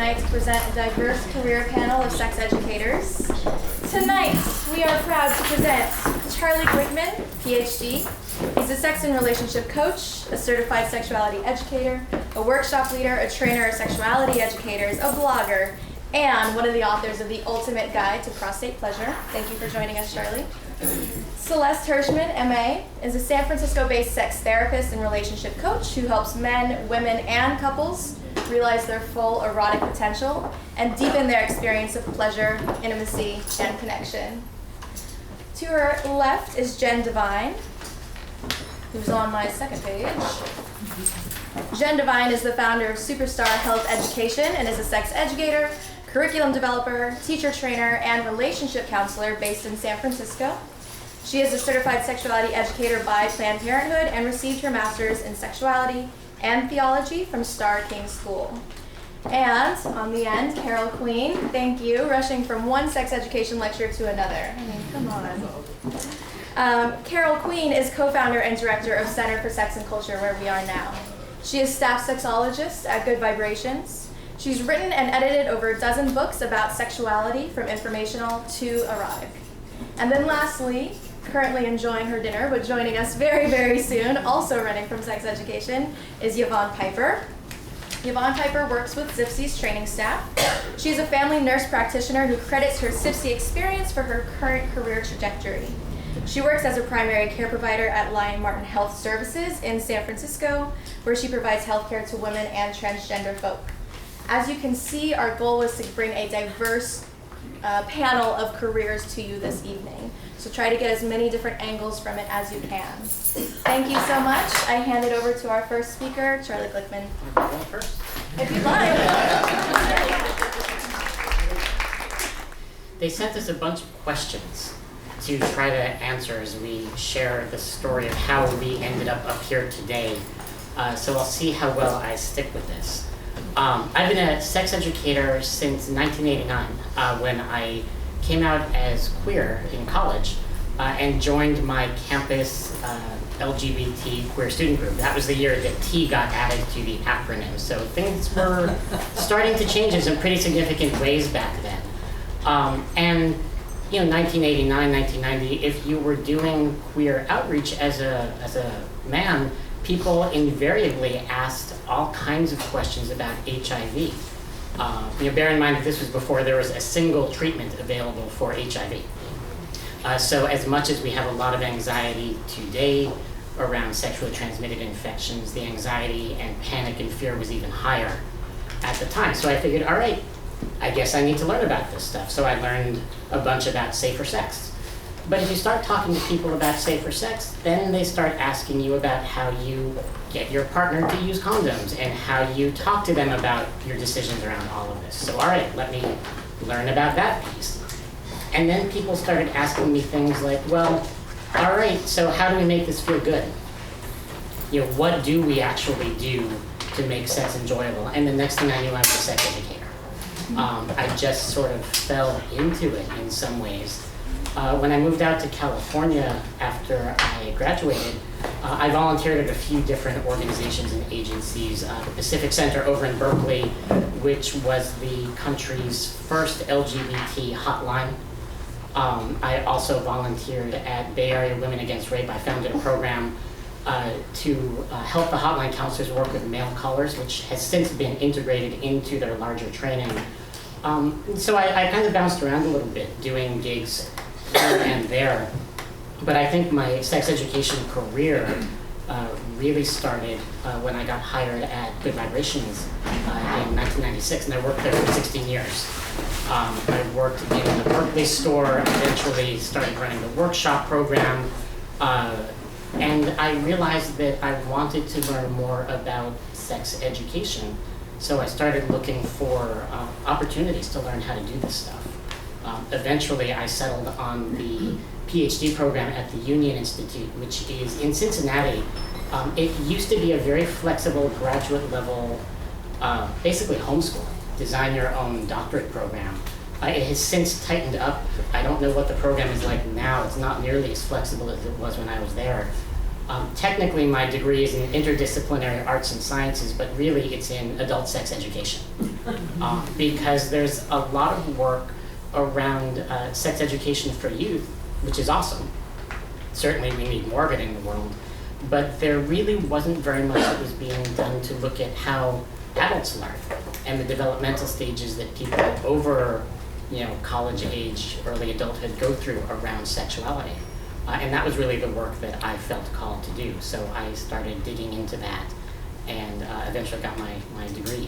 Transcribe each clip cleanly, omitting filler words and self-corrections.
tonight to present a diverse career panel of sex educators. Tonight, we are proud to present Charlie Glickman, PhD. He's a sex and relationship coach, a certified sexuality educator, a workshop leader, a trainer of sexuality educators, a blogger, and one of the authors of The Ultimate Guide to Prostate Pleasure. Thank you for joining us, Charlie. CELESTE HIRSCHMAN, MA, is a San Francisco-based sex therapist and relationship coach who helps men, women, and couples realize their full erotic potential and deepen their experience of pleasure, intimacy, and connection. To her left is DEVINE, who's on my second page. DEVINE is the founder of Superstar Health Education and is a sex educator, curriculum developer, teacher trainer, and relationship counselor based in San Francisco. She is a certified sexuality educator by Planned Parenthood and received her master's in sexuality and theology from Starr King School. And on the end, Carol Queen, thank you, rushing from one sex education lecture to another. I mean, come on. Carol Queen is co-founder and director of Center for Sex and Culture, where we are now. She is staff sexologist at Good Vibrations. She's written and edited over a dozen books about sexuality, from informational to erotic. And then lastly, currently enjoying her dinner, but joining us very, very soon, also running from sex education, is YVONNE Piper. YVONNE Piper works with SFSI's training staff. She's a family nurse practitioner who credits her SFSI experience for her current career trajectory. She works as a primary care provider at LYON-MARTIN Health Services in San Francisco, where she provides healthcare to women and transgender folk. As you can see, our goal was to bring a diverse panel of careers to you this evening. So try to get as many different angles from it as you can. Thank you so much. I hand it over to our first speaker, Charlie Glickman. If you'd like. They sent us a bunch of questions to try to answer as we share the story of how we ended up here today. So I'll see how well I stick with this. I've been a sex educator since 1989, when I came out as queer in college and joined my campus LGBT queer student group. That was the year that T got added to the acronym. So things were starting to change in some pretty significant ways back then. And 1989, 1990, if you were doing queer outreach as a man, people invariably asked all kinds of questions about HIV. Bear in mind that this was before there was a single treatment available for HIV. So as much as we have a lot of anxiety today around sexually transmitted infections, the anxiety and panic and fear was even higher at the time. So I figured, all right, I guess I need to learn about this stuff. So I learned a bunch about safer sex. But if you start talking to people about safer sex, then they start asking you about how you get your partner to use condoms and how you talk to them about your decisions around all of this. So all right, let me learn about that piece. And then people started asking me things like, well, all right, so how do we make this feel good? What do we actually do to make sex enjoyable? And the next thing I knew, I was a sex educator. I just sort of fell into it in some ways. When I moved out to California after I graduated, I volunteered at a few different organizations and agencies. The Pacific Center over in Berkeley, which was the country's first LGBT hotline. I also volunteered at Bay Area Women Against Rape. I founded a program to help the hotline counselors work with male callers, which has since been integrated into their larger training. So I kind of bounced around a little bit, doing gigs here and there. But I think my sex education career really started when I got hired at Good Vibrations in 1996, and I worked there for 16 years. I worked in the Berkeley store, eventually started running the workshop program, and I realized that I wanted to learn more about sex education. So I started looking for opportunities to learn how to do this stuff. Eventually, I settled on the PhD program at the Union Institute, which is in Cincinnati. It used to be a very flexible graduate level, basically homeschooling, design your own doctorate program. It has since tightened up. I don't know what the program is like now. It's not nearly as flexible as it was when I was there. Technically, my degree is in interdisciplinary arts and sciences, but really it's in adult sex education. Because there's a lot of work around sex education for youth, which is awesome. Certainly we need more of it in the world, but there really wasn't very much that was being done to look at how adults learn and the developmental stages that people over, college age, early adulthood go through around sexuality. And that was really the work that I felt called to do. So I started digging into that and eventually got my degree.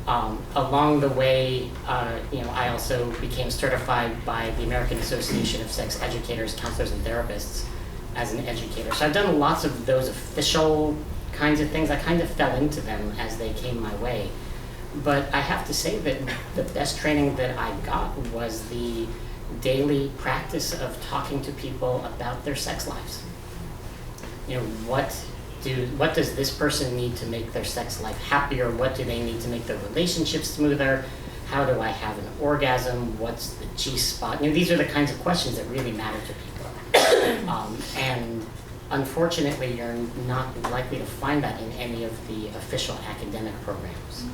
Along the way, I also became certified by the American Association of Sex Educators, Counselors, and Therapists as an educator. So I've done lots of those official kinds of things. I kind of fell into them as they came my way. But I have to say that the best training that I got was the daily practice of talking to people about their sex lives. What does this person need to make their sex life happier? What do they need to make their relationship smoother? How do I have an orgasm? What's the G-spot? These are the kinds of questions that really matter to people. And unfortunately, you're not likely to find that in any of the official academic programs.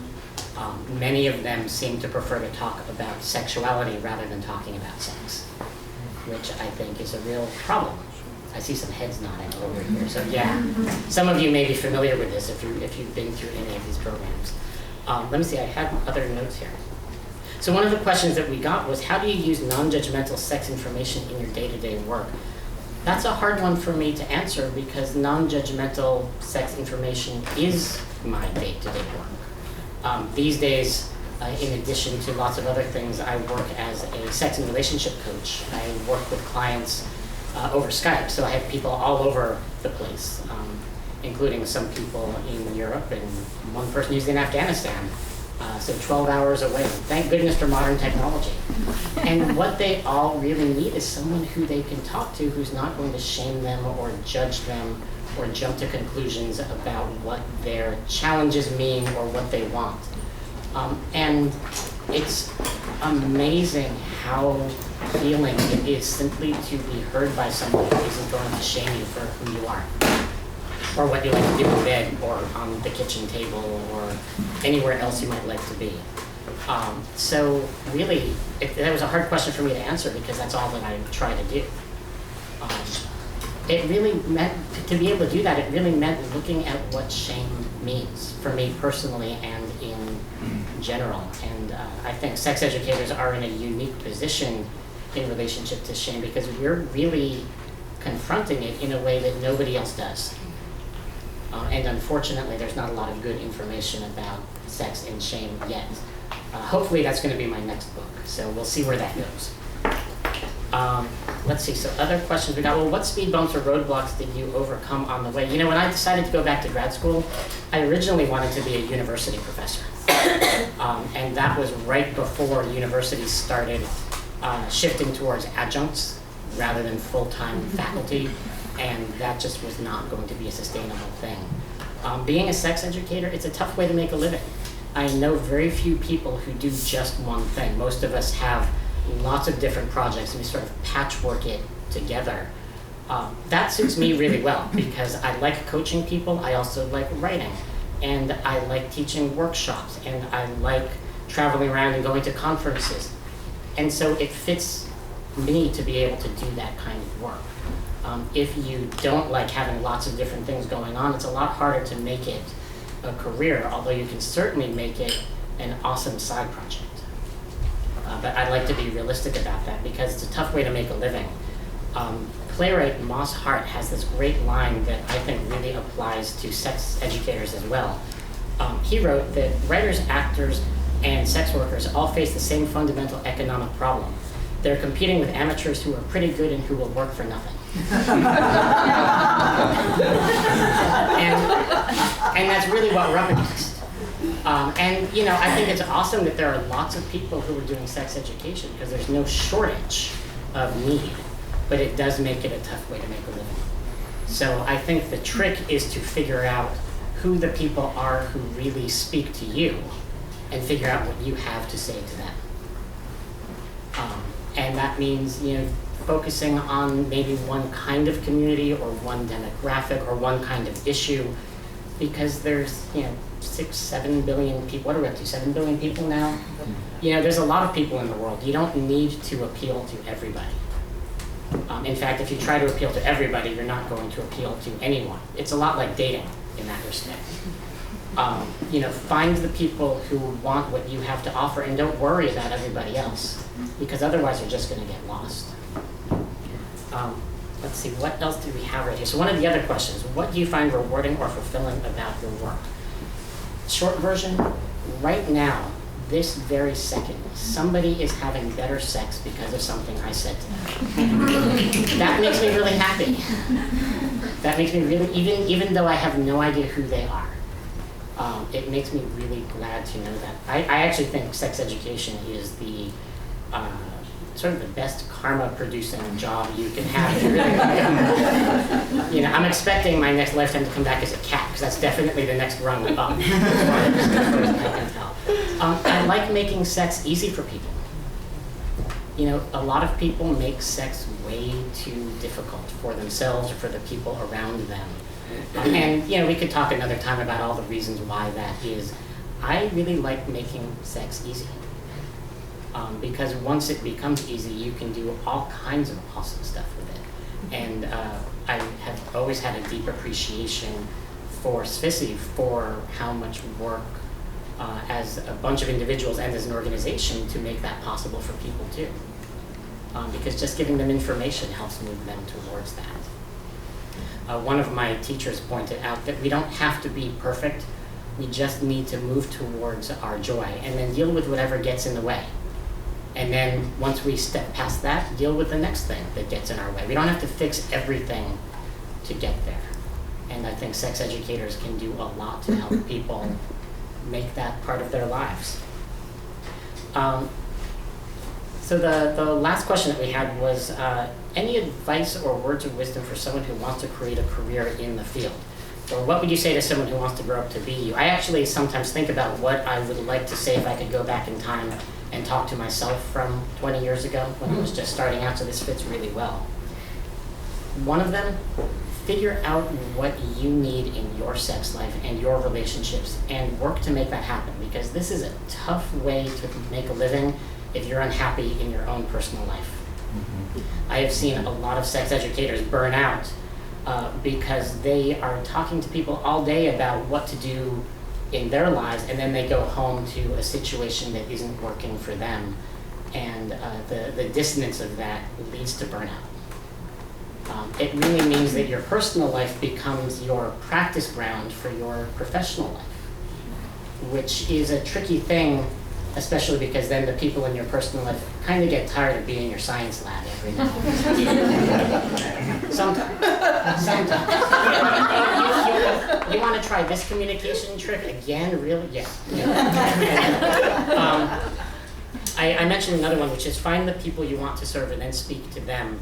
Many of them seem to prefer to talk about sexuality rather than talking about sex, which I think is a real problem. I see some heads nodding over here. So yeah, some of you may be familiar with this if you've been through any of these programs. Let me see, I have other notes here. So one of the questions that we got was, how do you use non-judgmental sex information in your day-to-day work? That's a hard one for me to answer because non-judgmental sex information is my day-to-day work. These days, in addition to lots of other things, I work as a sex and relationship coach. I work with clients over Skype, so I have people all over the place, including some people in Europe and one person who's in Afghanistan, so 12 hours away. Thank goodness for modern technology. And what they all really need is someone who they can talk to who's not going to shame them or judge them or jump to conclusions about what their challenges mean or what they want. And it's amazing how healing it is simply to be heard by someone who isn't going to shame you for who you are, or what you like to do in bed, or on the kitchen table, or anywhere else you might like to be. So really, that was a hard question for me to answer because that's all that I try to do. It really meant, to be able to do that, it really meant looking at what shame means for me personally and in general. And I think sex educators are in a unique position in relationship to shame because we're really confronting it in a way that nobody else does. And unfortunately, there's not a lot of good information about sex and shame yet. Hopefully that's going to be my next book, so we'll see where that goes. Let's see, so other questions we got. Well, what speed bumps or roadblocks did you overcome on the way? When I decided to go back to grad school, I originally wanted to be a university professor. And that was right before universities started shifting towards adjuncts rather than full-time faculty, and that just was not going to be a sustainable thing. Being a sex educator, it's a tough way to make a living. I know very few people who do just one thing. Most of us have lots of different projects and we sort of patchwork it together. That suits me really well because I like coaching people, I also like writing, and I like teaching workshops, and I like traveling around and going to conferences. And so it fits me to be able to do that kind of work. If you don't like having lots of different things going on, it's a lot harder to make it a career, although you can certainly make it an awesome side project. But I like to be realistic about that because it's a tough way to make a living. Playwright Moss Hart has this great line that I think really applies to sex educators as well. He wrote that writers, actors, and sex workers all face the same fundamental economic problem. They're competing with amateurs who are pretty good and who will work for nothing. and that's really what we're up against. And I think it's awesome that there are lots of people who are doing sex education because there's no shortage of need, but it does make it a tough way to make a living. So I think the trick is to figure out who the people are who really speak to you and figure out what you have to say to them. And that means, focusing on maybe one kind of community or one demographic or one kind of issue, because there's, 6, 7 billion people. What are we up to, 7 billion people now? There's a lot of people in the world. You don't need to appeal to everybody. In fact, if you try to appeal to everybody, you're not going to appeal to anyone. It's a lot like dating in that respect. Find the people who want what you have to offer, and don't worry about everybody else, because otherwise you're just going to get lost. Let's see, what else do we have right here? So one of the other questions, what do you find rewarding or fulfilling about your work? Short version, right now, this very second, somebody is having better sex because of something I said to them. That makes me really happy. That makes me really, even though I have no idea who they are, it makes me really glad to know that. I actually think sex education is the sort of the best karma-producing job you can have. If you really want. I'm expecting my next lifetime to come back as a cat, because that's definitely the next rung up. I like making sex easy for people. A lot of people make sex way too difficult for themselves or for the people around them. And we could talk another time about all the reasons why that is. I really like making sex easy. Because once it becomes easy, you can do all kinds of awesome stuff with it. And I have always had a deep appreciation for SFSI, for how much work as a bunch of individuals and as an organization to make that possible for people too. Because just giving them information helps move them towards that. One of my teachers pointed out that we don't have to be perfect, we just need to move towards our joy and then deal with whatever gets in the way. And then once we step past that, deal with the next thing that gets in our way. We don't have to fix everything to get there. And I think sex educators can do a lot to help people make that part of their lives. So the last question that we had was, any advice or words of wisdom for someone who wants to create a career in the field? Or what would you say to someone who wants to grow up to be you? I actually sometimes think about what I would like to say if I could go back in time and talk to myself from 20 years ago when I was just starting out, so this fits really well. One of them, figure out what you need in your sex life and your relationships and work to make that happen, because this is a tough way to make a living if you're unhappy in your own personal life. I have seen a lot of sex educators burn out because they are talking to people all day about what to do in their lives, and then they go home to a situation that isn't working for them, and the dissonance of that leads to burnout. It really means that your personal life becomes your practice ground for your professional life, which is a tricky thing, especially because then the people in your personal life kind of get tired of being in your science lab every now and then. Sometimes. You want to try this communication trick again? Really? Yeah. I mentioned another one, which is find the people you want to serve and then speak to them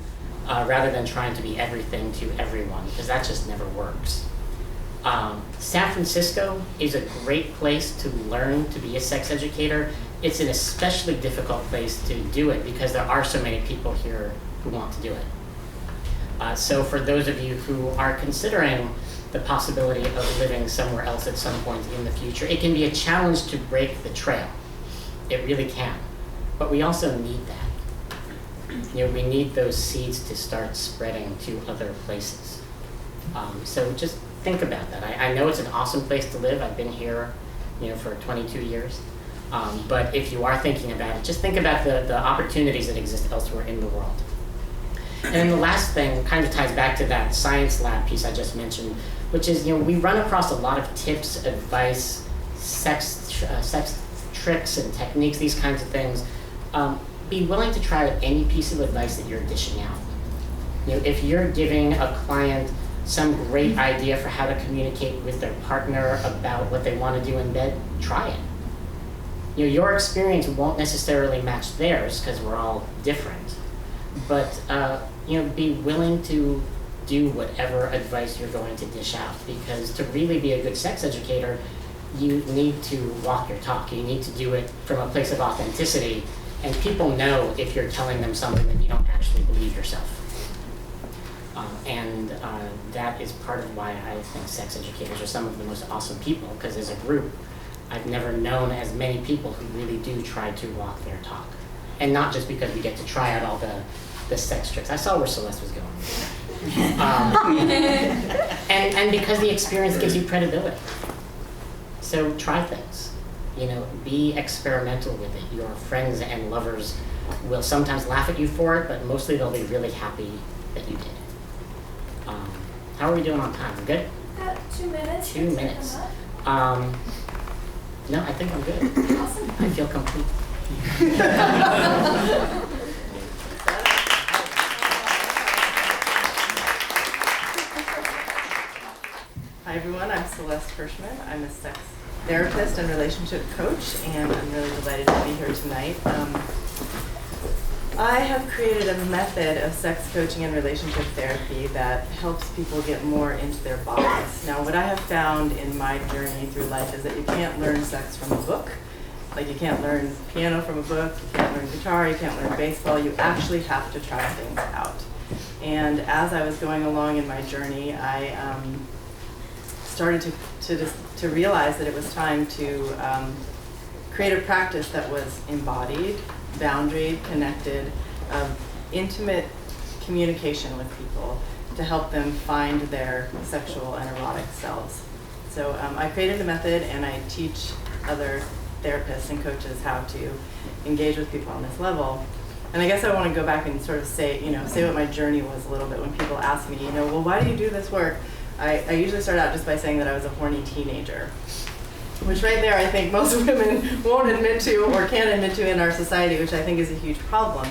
rather than trying to be everything to everyone, because that just never works. San Francisco is a great place to learn to be a sex educator. It's an especially difficult place to do it because there are so many people here who want to do it. So for those of you who are considering the possibility of living somewhere else at some point in the future, it can be a challenge to break the trail. It really can. But we also need that. We need those seeds to start spreading to other places. So just think about that. I know it's an awesome place to live. I've been here, for 22 years. But if you are thinking about it, just think about the opportunities that exist elsewhere in the world. And then the last thing kind of ties back to that science lab piece I just mentioned, which is, we run across a lot of tips, advice, sex tricks and techniques, these kinds of things. Be willing to try any piece of advice that you're dishing out. If you're giving a client some great idea for how to communicate with their partner about what they want to do in bed, try it. Your experience won't necessarily match theirs because we're all different, but be willing to do whatever advice you're going to dish out, because to really be a good sex educator, you need to walk your talk. You need to do it from a place of authenticity And people know if you're telling them something that you don't actually believe yourself. That is part of why I think sex educators are some of the most awesome people, because as a group, I've never known as many people who really do try to walk their talk. And not just because we get to try out all the sex tricks. I saw where Celeste was going. And because the experience gives you credibility. So try things. You know, be experimental with it. Your friends and lovers will sometimes laugh at you for it, but mostly they'll be really happy that you did. How are we doing on time? Good? 2 minutes. 2 minutes. No, I think I'm good. Awesome. I feel complete. Hi everyone, I'm Celeste HIRSCHMAN. I'm a sex therapist and relationship coach, and I'm really delighted to be here tonight. I have created a method of sex coaching and relationship therapy that helps people get more into their bodies. Now, what I have found in my journey through life is that you can't learn sex from a book. Like, you can't learn piano from a book, you can't learn guitar, you can't learn baseball. You actually have to try things out. And as I was going along in my journey, I started to realize that it was time to create a practice that was embodied, boundaried, connected, intimate communication with people to help them find their sexual and erotic selves. So I created a method, and I teach other therapists and coaches how to engage with people on this level. And I guess I want to go back and sort of say what my journey was a little bit. When people ask me, well, why do you do this work? I usually start out just by saying that I was a horny teenager, which right there I think most women won't admit to or can't admit to in our society, which I think is a huge problem.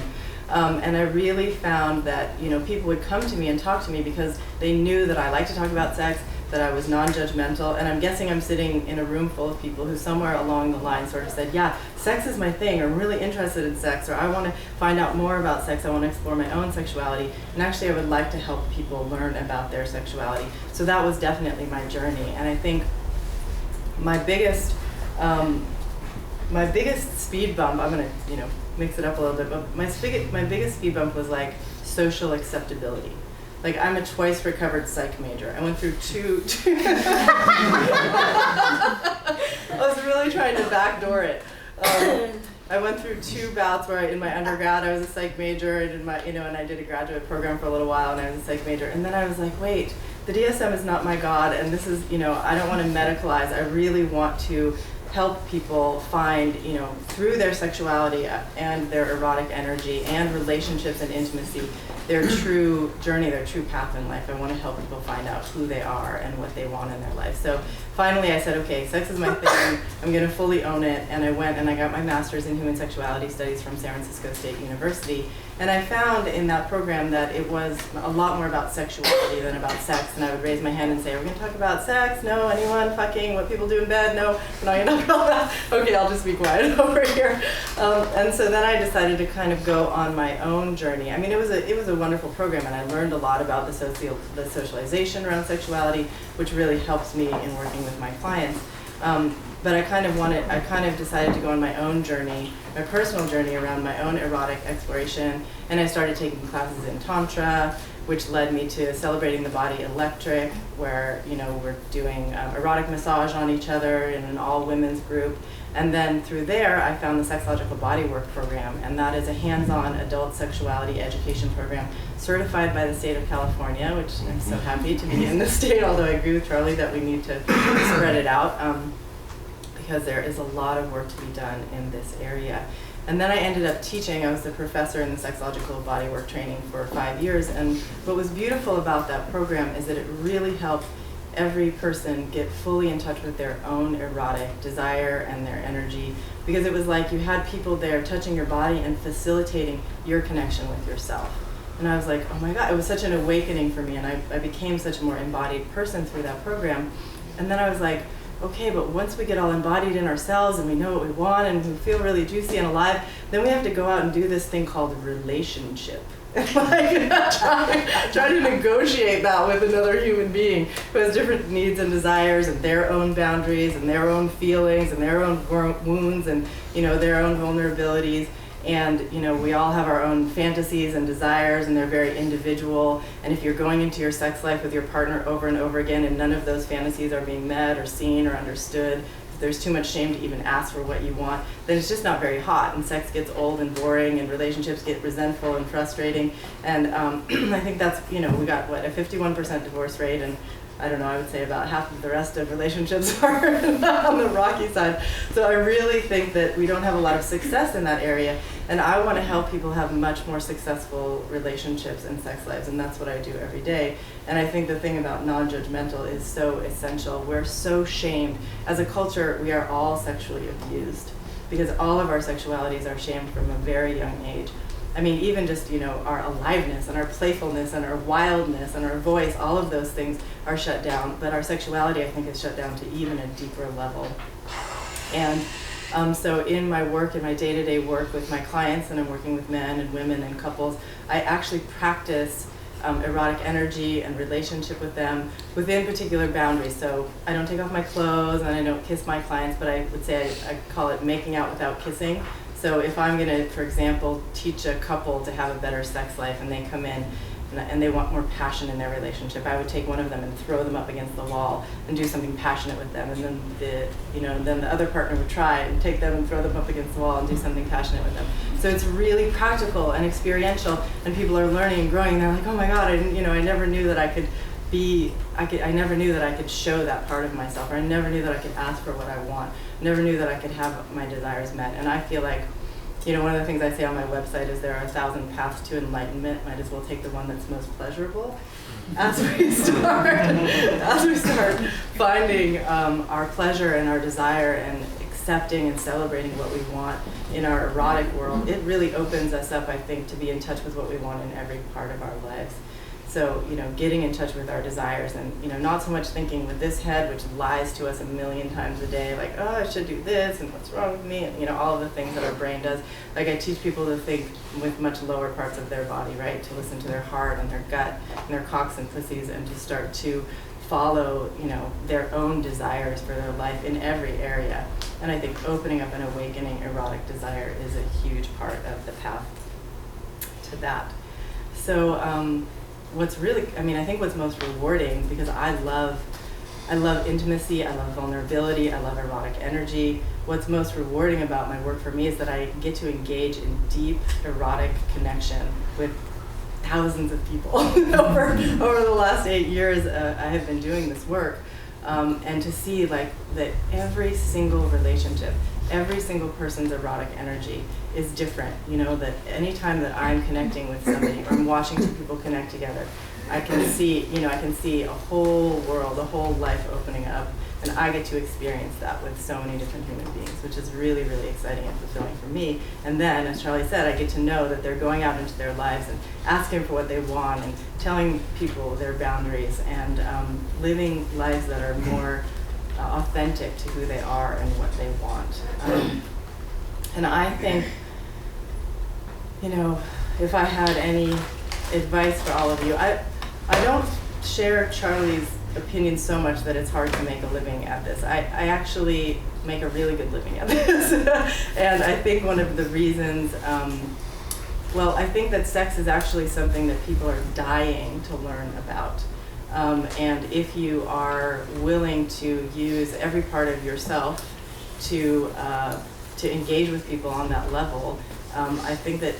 And I really found that people would come to me and talk to me because they knew that I liked to talk about sex, that I was non-judgmental, and I'm guessing I'm sitting in a room full of people who somewhere along the line sort of said, yeah, sex is my thing, or I'm really interested in sex, or I want to find out more about sex, I want to explore my own sexuality, and actually I would like to help people learn about their sexuality. So that was definitely my journey, and I think my biggest speed bump, I'm going to mix it up a little bit, but my biggest speed bump was like social acceptability. Like, I'm a twice recovered psych major. I went through two I was really trying to backdoor it. I went through 2 bouts where in my undergrad I was a psych major, and and I did a graduate program for a little while, and I was a psych major. And then I was like, wait, the DSM is not my god, and this is, I don't want to medicalize. I really want to help people find, through their sexuality and their erotic energy and relationships and intimacy, their true journey, their true path in life. I want to help people find out who they are and what they want in their life. So finally I said, okay, sex is my thing, I'm going to fully own it, and I went and I got my master's in human sexuality studies from San Francisco State University. And I found in that program that it was a lot more about sexuality than about sex, and I would raise my hand and say, are we going to talk about sex? No. Anyone? Fucking? What people do in bed? No. We're not going to talk about that. Okay, I'll just be quiet over here. And so then I decided to kind of go on my own journey. I mean, it was a wonderful program, and I learned a lot about the socialization around sexuality, which really helps me in working with my clients. But I kind of decided to go on my own journey, my personal journey around my own erotic exploration, and I started taking classes in Tantra, which led me to Celebrating the Body Electric, where we're doing erotic massage on each other in an all-women's group. And then through there, I found the Sexological Bodywork program, and that is a hands-on adult sexuality education program certified by the state of California, which I'm so happy to be in the state, although I agree with Charlie that we need to spread it out. Because there is a lot of work to be done in this area. And then I ended up teaching. I was the professor in the sexological bodywork training for 5 years, and what was beautiful about that program is that it really helped every person get fully in touch with their own erotic desire and their energy, because it was like you had people there touching your body and facilitating your connection with yourself. And I was like, oh my God, it was such an awakening for me, and I became such a more embodied person through that program. And then I was like, okay, but once we get all embodied in ourselves and we know what we want and we feel really juicy and alive, then we have to go out and do this thing called relationship. Like, try to negotiate that with another human being who has different needs and desires and their own boundaries and their own feelings and their own wounds and their own vulnerabilities. And we all have our own fantasies and desires, and they're very individual. And if you're going into your sex life with your partner over and over again and none of those fantasies are being met or seen or understood, if there's too much shame to even ask for what you want, then it's just not very hot, and sex gets old and boring, and relationships get resentful and frustrating. And I think that's, we got a 51% divorce rate, and I don't know, I would say about half of the rest of relationships are on the rocky side. So I really think that we don't have a lot of success in that area, and I want to help people have much more successful relationships and sex lives, and that's what I do every day. And I think the thing about non-judgmental is so essential. We're so shamed. As a culture, we are all sexually abused because all of our sexualities are shamed from a very young age. I mean, even just, our aliveness and our playfulness and our wildness and our voice, all of those things are shut down, but our sexuality, I think, is shut down to even a deeper level. And so in my work, in my day-to-day work with my clients, and I'm working with men and women and couples, I actually practice erotic energy and relationship with them within particular boundaries. So I don't take off my clothes and I don't kiss my clients, but I would say I call it making out without kissing. So if I'm going to, for example, teach a couple to have a better sex life, and they come in and they want more passion in their relationship, I would take one of them and throw them up against the wall and do something passionate with them, and then the other partner would try and take them and throw them up against the wall and do something passionate with them. So it's really practical and experiential, and people are learning and growing, and they're like, oh my God, I never knew that I could I never knew that I could show that part of myself, or I never knew that I could ask for what I want. Never knew that I could have my desires met. And I feel like, one of the things I say on my website is there are 1,000 paths to enlightenment. Might as well take the one that's most pleasurable. As we start finding our pleasure and our desire and accepting and celebrating what we want in our erotic world, it really opens us up, I think, to be in touch with what we want in every part of our lives. So, getting in touch with our desires, and, not so much thinking with this head, which lies to us a million times a day, like, oh, I should do this, and what's wrong with me, and, all of the things that our brain does. Like, I teach people to think with much lower parts of their body, right? To listen to their heart and their gut and their cocks and pussies, and to start to follow, their own desires for their life in every area. And I think opening up and awakening erotic desire is a huge part of the path to that. So, I think what's most rewarding, because I love intimacy, I love vulnerability, I love erotic energy. What's most rewarding about my work for me is that I get to engage in deep erotic connection with thousands of people over the last 8 years. I have been doing this work, and to see that every single relationship, every single person's erotic energy is different. That anytime that I'm connecting with somebody, or I'm watching two people connect together, I can see a whole world, a whole life opening up, and I get to experience that with so many different human beings, which is really, really exciting and fulfilling for me. And then, as Charlie said, I get to know that they're going out into their lives and asking for what they want, and telling people their boundaries, and living lives that are more authentic to who they are and what they want. And I think, if I had any advice for all of you, I don't share Charlie's opinion so much that it's hard to make a living at this. I actually make a really good living at this. And I think one of the reasons, I think that sex is actually something that people are dying to learn about. And if you are willing to use every part of yourself to engage with people on that level, I think that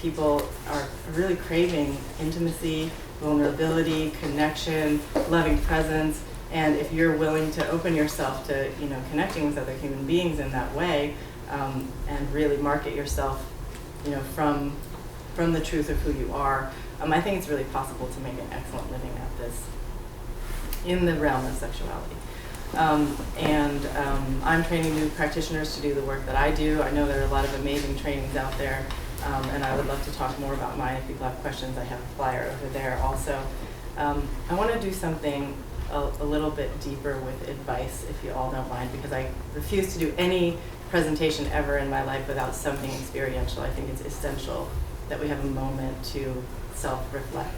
people are really craving intimacy, vulnerability, connection, loving presence, and if you're willing to open yourself to connecting with other human beings in that way, and really market yourself from the truth of who you are, I think it's really possible to make an excellent living at this in the realm of sexuality. I'm training new practitioners to do the work that I do. I know there are a lot of amazing trainings out there, and I would love to talk more about mine. If people have questions, I have a flyer over there also. I want to do something a little bit deeper with advice, if you all don't mind, because I refuse to do any presentation ever in my life without something experiential. I think it's essential that we have a moment to self-reflect.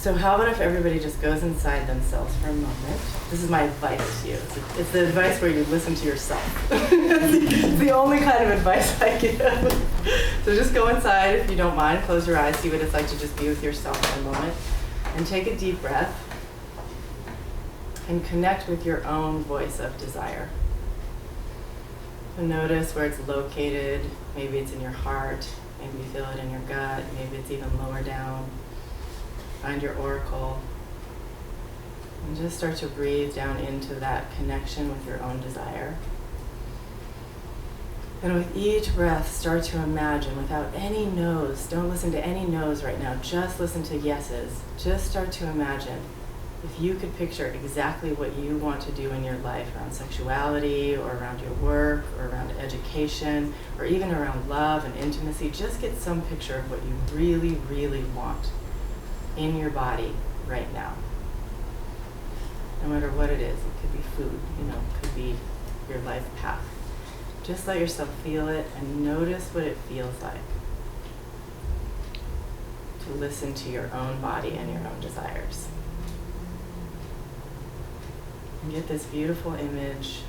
So how about if everybody just goes inside themselves for a moment? This is my advice to you. It's the advice where you listen to yourself. It's the only kind of advice I give. So just go inside if you don't mind. Close your eyes, see what it's like to just be with yourself for a moment. And take a deep breath. And connect with your own voice of desire. So notice where it's located. Maybe it's in your heart. Maybe you feel it in your gut. Maybe it's even lower down. Find your oracle. And just start to breathe down into that connection with your own desire. And with each breath, start to imagine without any no's. Don't listen to any no's right now. Just listen to yeses. Just start to imagine. If you could picture exactly what you want to do in your life around sexuality or around your work or around education or even around love and intimacy, just get some picture of what you really, really want in your body right now. No matter what it is, it could be food, it could be your life path. Just let yourself feel it and notice what it feels like to listen to your own body and your own desires. And get this beautiful image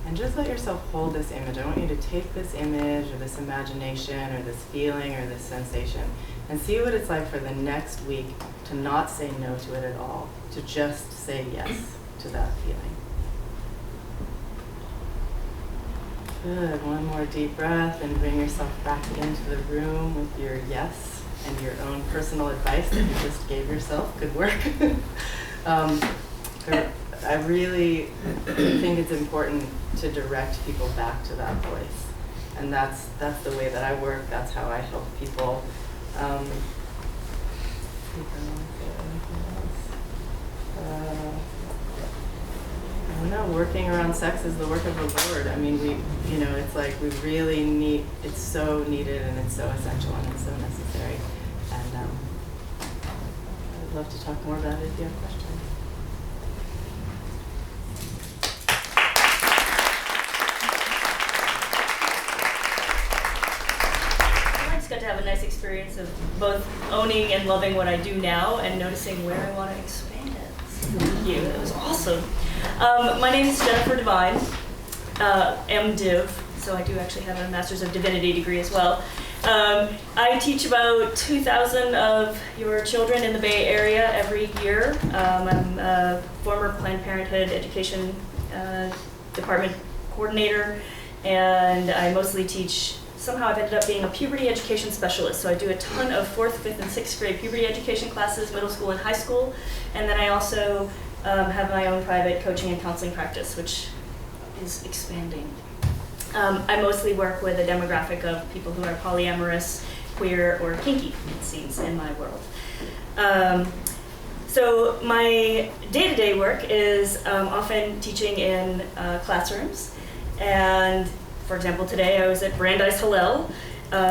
and just let yourself hold this image. I want you to take this image or this imagination or this feeling or this sensation and see what it's like for the next week to not say no to it at all, to just say yes to that feeling. Good, one more deep breath and bring yourself back into the room with your yes and your own personal advice that you just gave yourself. Good work. I really think it's important to direct people back to that voice. And that's the way that I work. That's how I help people. I don't know, working around sex is the work of the Lord. I mean, it's like we really need, it's so needed and it's so essential and it's so necessary. And I'd love to talk more about it if you have questions. Got to have a nice experience of both owning and loving what I do now and noticing where I want to expand it. So thank you. It was awesome. My name is Jennifer DEVINE, MDiv, so I do actually have a Master's of Divinity degree as well. I teach about 2,000 of your children in the Bay Area every year. I'm a former Planned Parenthood Education Department coordinator, and I mostly teach. Somehow I've ended up being a puberty education specialist, so I do a ton of 4th, 5th, and 6th grade puberty education classes, middle school and high school, and then I also have my own private coaching and counseling practice, which is expanding. I mostly work with a demographic of people who are polyamorous, queer, or kinky, it seems, in my world. So my day-to-day work is often teaching in classrooms, and for example, today I was at Brandeis Hillel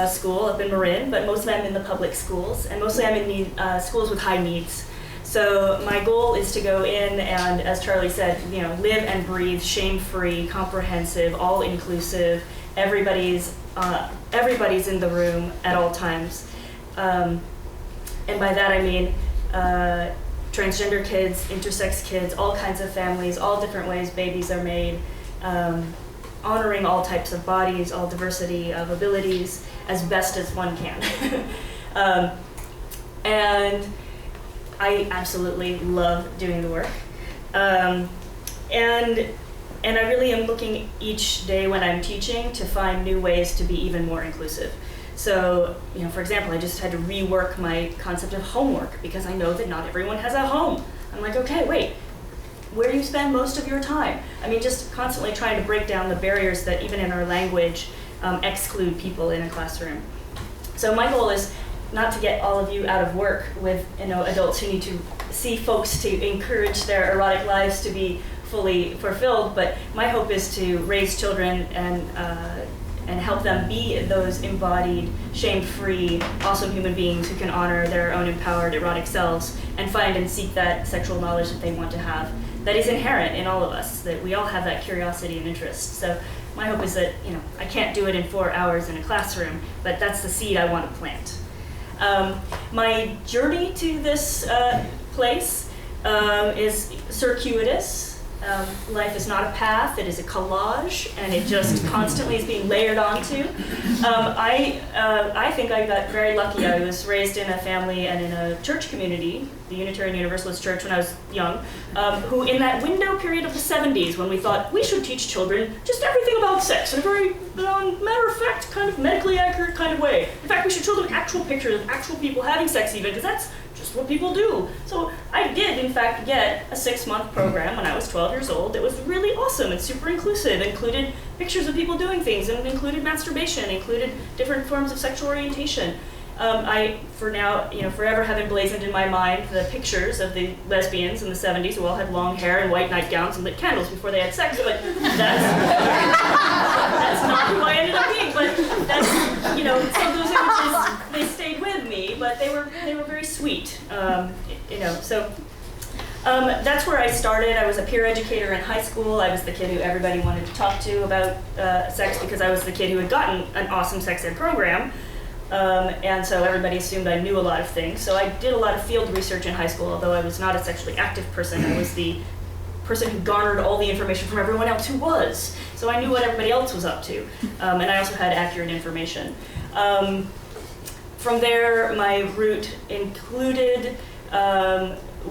School up in Marin, but mostly I'm in the public schools, and mostly I'm in schools with high needs. So my goal is to go in and, as Charlie said, live and breathe shame-free, comprehensive, all-inclusive. Everybody's in the room at all times, and by that I mean transgender kids, intersex kids, all kinds of families, all different ways babies are made. Honoring all types of bodies, all diversity of abilities, as best as one can. And I absolutely love doing the work. And I really am looking each day when I'm teaching to find new ways to be even more inclusive. So, for example, I just had to rework my concept of homework because I know that not everyone has a home. I'm like, okay, wait. Where do you spend most of your time? I mean, just constantly trying to break down the barriers that even in our language exclude people in a classroom. So my goal is not to get all of you out of work with adults who need to see folks to encourage their erotic lives to be fully fulfilled, but my hope is to raise children and help them be those embodied, shame-free, awesome human beings who can honor their own empowered erotic selves and find and seek that sexual knowledge that they want to have. That is inherent in all of us, that we all have that curiosity and interest. So my hope is that, I can't do it in 4 hours in a classroom, but that's the seed I want to plant. My journey to this place is circuitous. Life is not a path, it is a collage, and it just constantly is being layered onto. I think I got very lucky. I was raised in a family and in a church community, the Unitarian Universalist Church when I was young, who in that window period of the 70s when we thought we should teach children just everything about sex in a very matter-of-fact, kind of medically accurate kind of way. In fact, we should show them actual pictures of actual people having sex even, because that's just what people do. So I did, in fact, get a 6-month program when I was 12 years old. It was really awesome and super inclusive. It included pictures of people doing things, and it included masturbation, included different forms of sexual orientation. I, for now, forever have emblazoned in my mind the pictures of the lesbians in the 70s who all had long hair and white nightgowns and lit candles before they had sex, but that's not who I ended up being. But that's, so those images, they stayed with me, but they were very sweet, so. That's where I started. I was a peer educator in high school. I was the kid who everybody wanted to talk to about sex because I was the kid who had gotten an awesome sex ed program. And so everybody assumed I knew a lot of things. So I did a lot of field research in high school, although I was not a sexually active person. I was the person who garnered all the information from everyone else who was. So I knew what everybody else was up to. And I also had accurate information. From there, my route included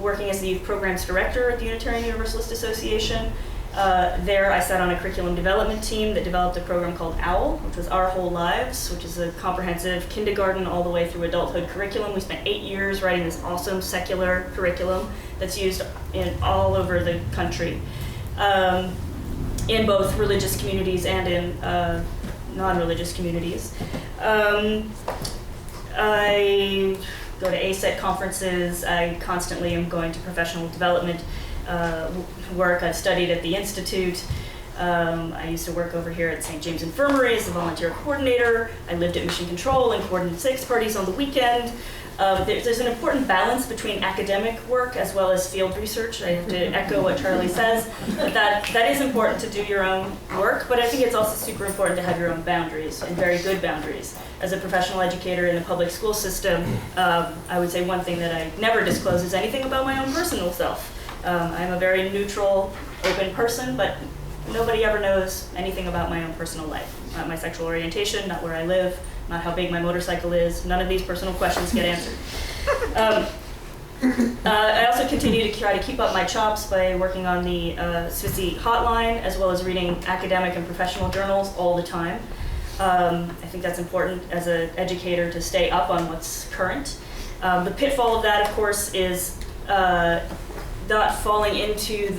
working as the youth programs director at the Unitarian Universalist Association. There I sat on a curriculum development team that developed a program called OWL, which was Our Whole Lives, which is a comprehensive kindergarten all the way through adulthood curriculum. We spent 8 years writing this awesome secular curriculum that's used all over the country, in both religious communities and in non-religious communities. I go to ASET conferences. I constantly am going to professional development work. I've studied at the Institute. I used to work over here at St. James Infirmary as a volunteer coordinator. I lived at Mission Control and coordinated sex parties on the weekend. There's an important balance between academic work as well as field research. I have to echo what Charlie says, that is important to do your own work, but I think it's also super important to have your own boundaries, and very good boundaries. As a professional educator in the public school system, I would say one thing that I never disclose is anything about my own personal self. I'm a very neutral, open person, but nobody ever knows anything about my own personal life. Not my sexual orientation, not where I live, not how big my motorcycle is. None of these personal questions get answered. I also continue to try to keep up my chops by working on the SFSI hotline, as well as reading academic and professional journals all the time. I think that's important as an educator to stay up on what's current. The pitfall of that, of course, is not falling into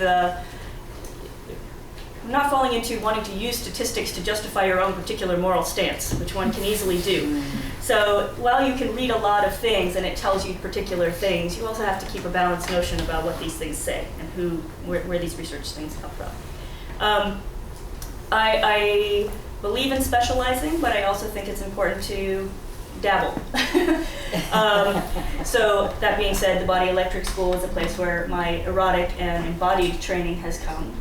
wanting to use statistics to justify your own particular moral stance, which one can easily do. So while you can read a lot of things and it tells you particular things, you also have to keep a balanced notion about what these things say and where these research things come from. I believe in specializing, but I also think it's important to dabble. So that being said, the Body Electric School is a place where my erotic and embodied training has come,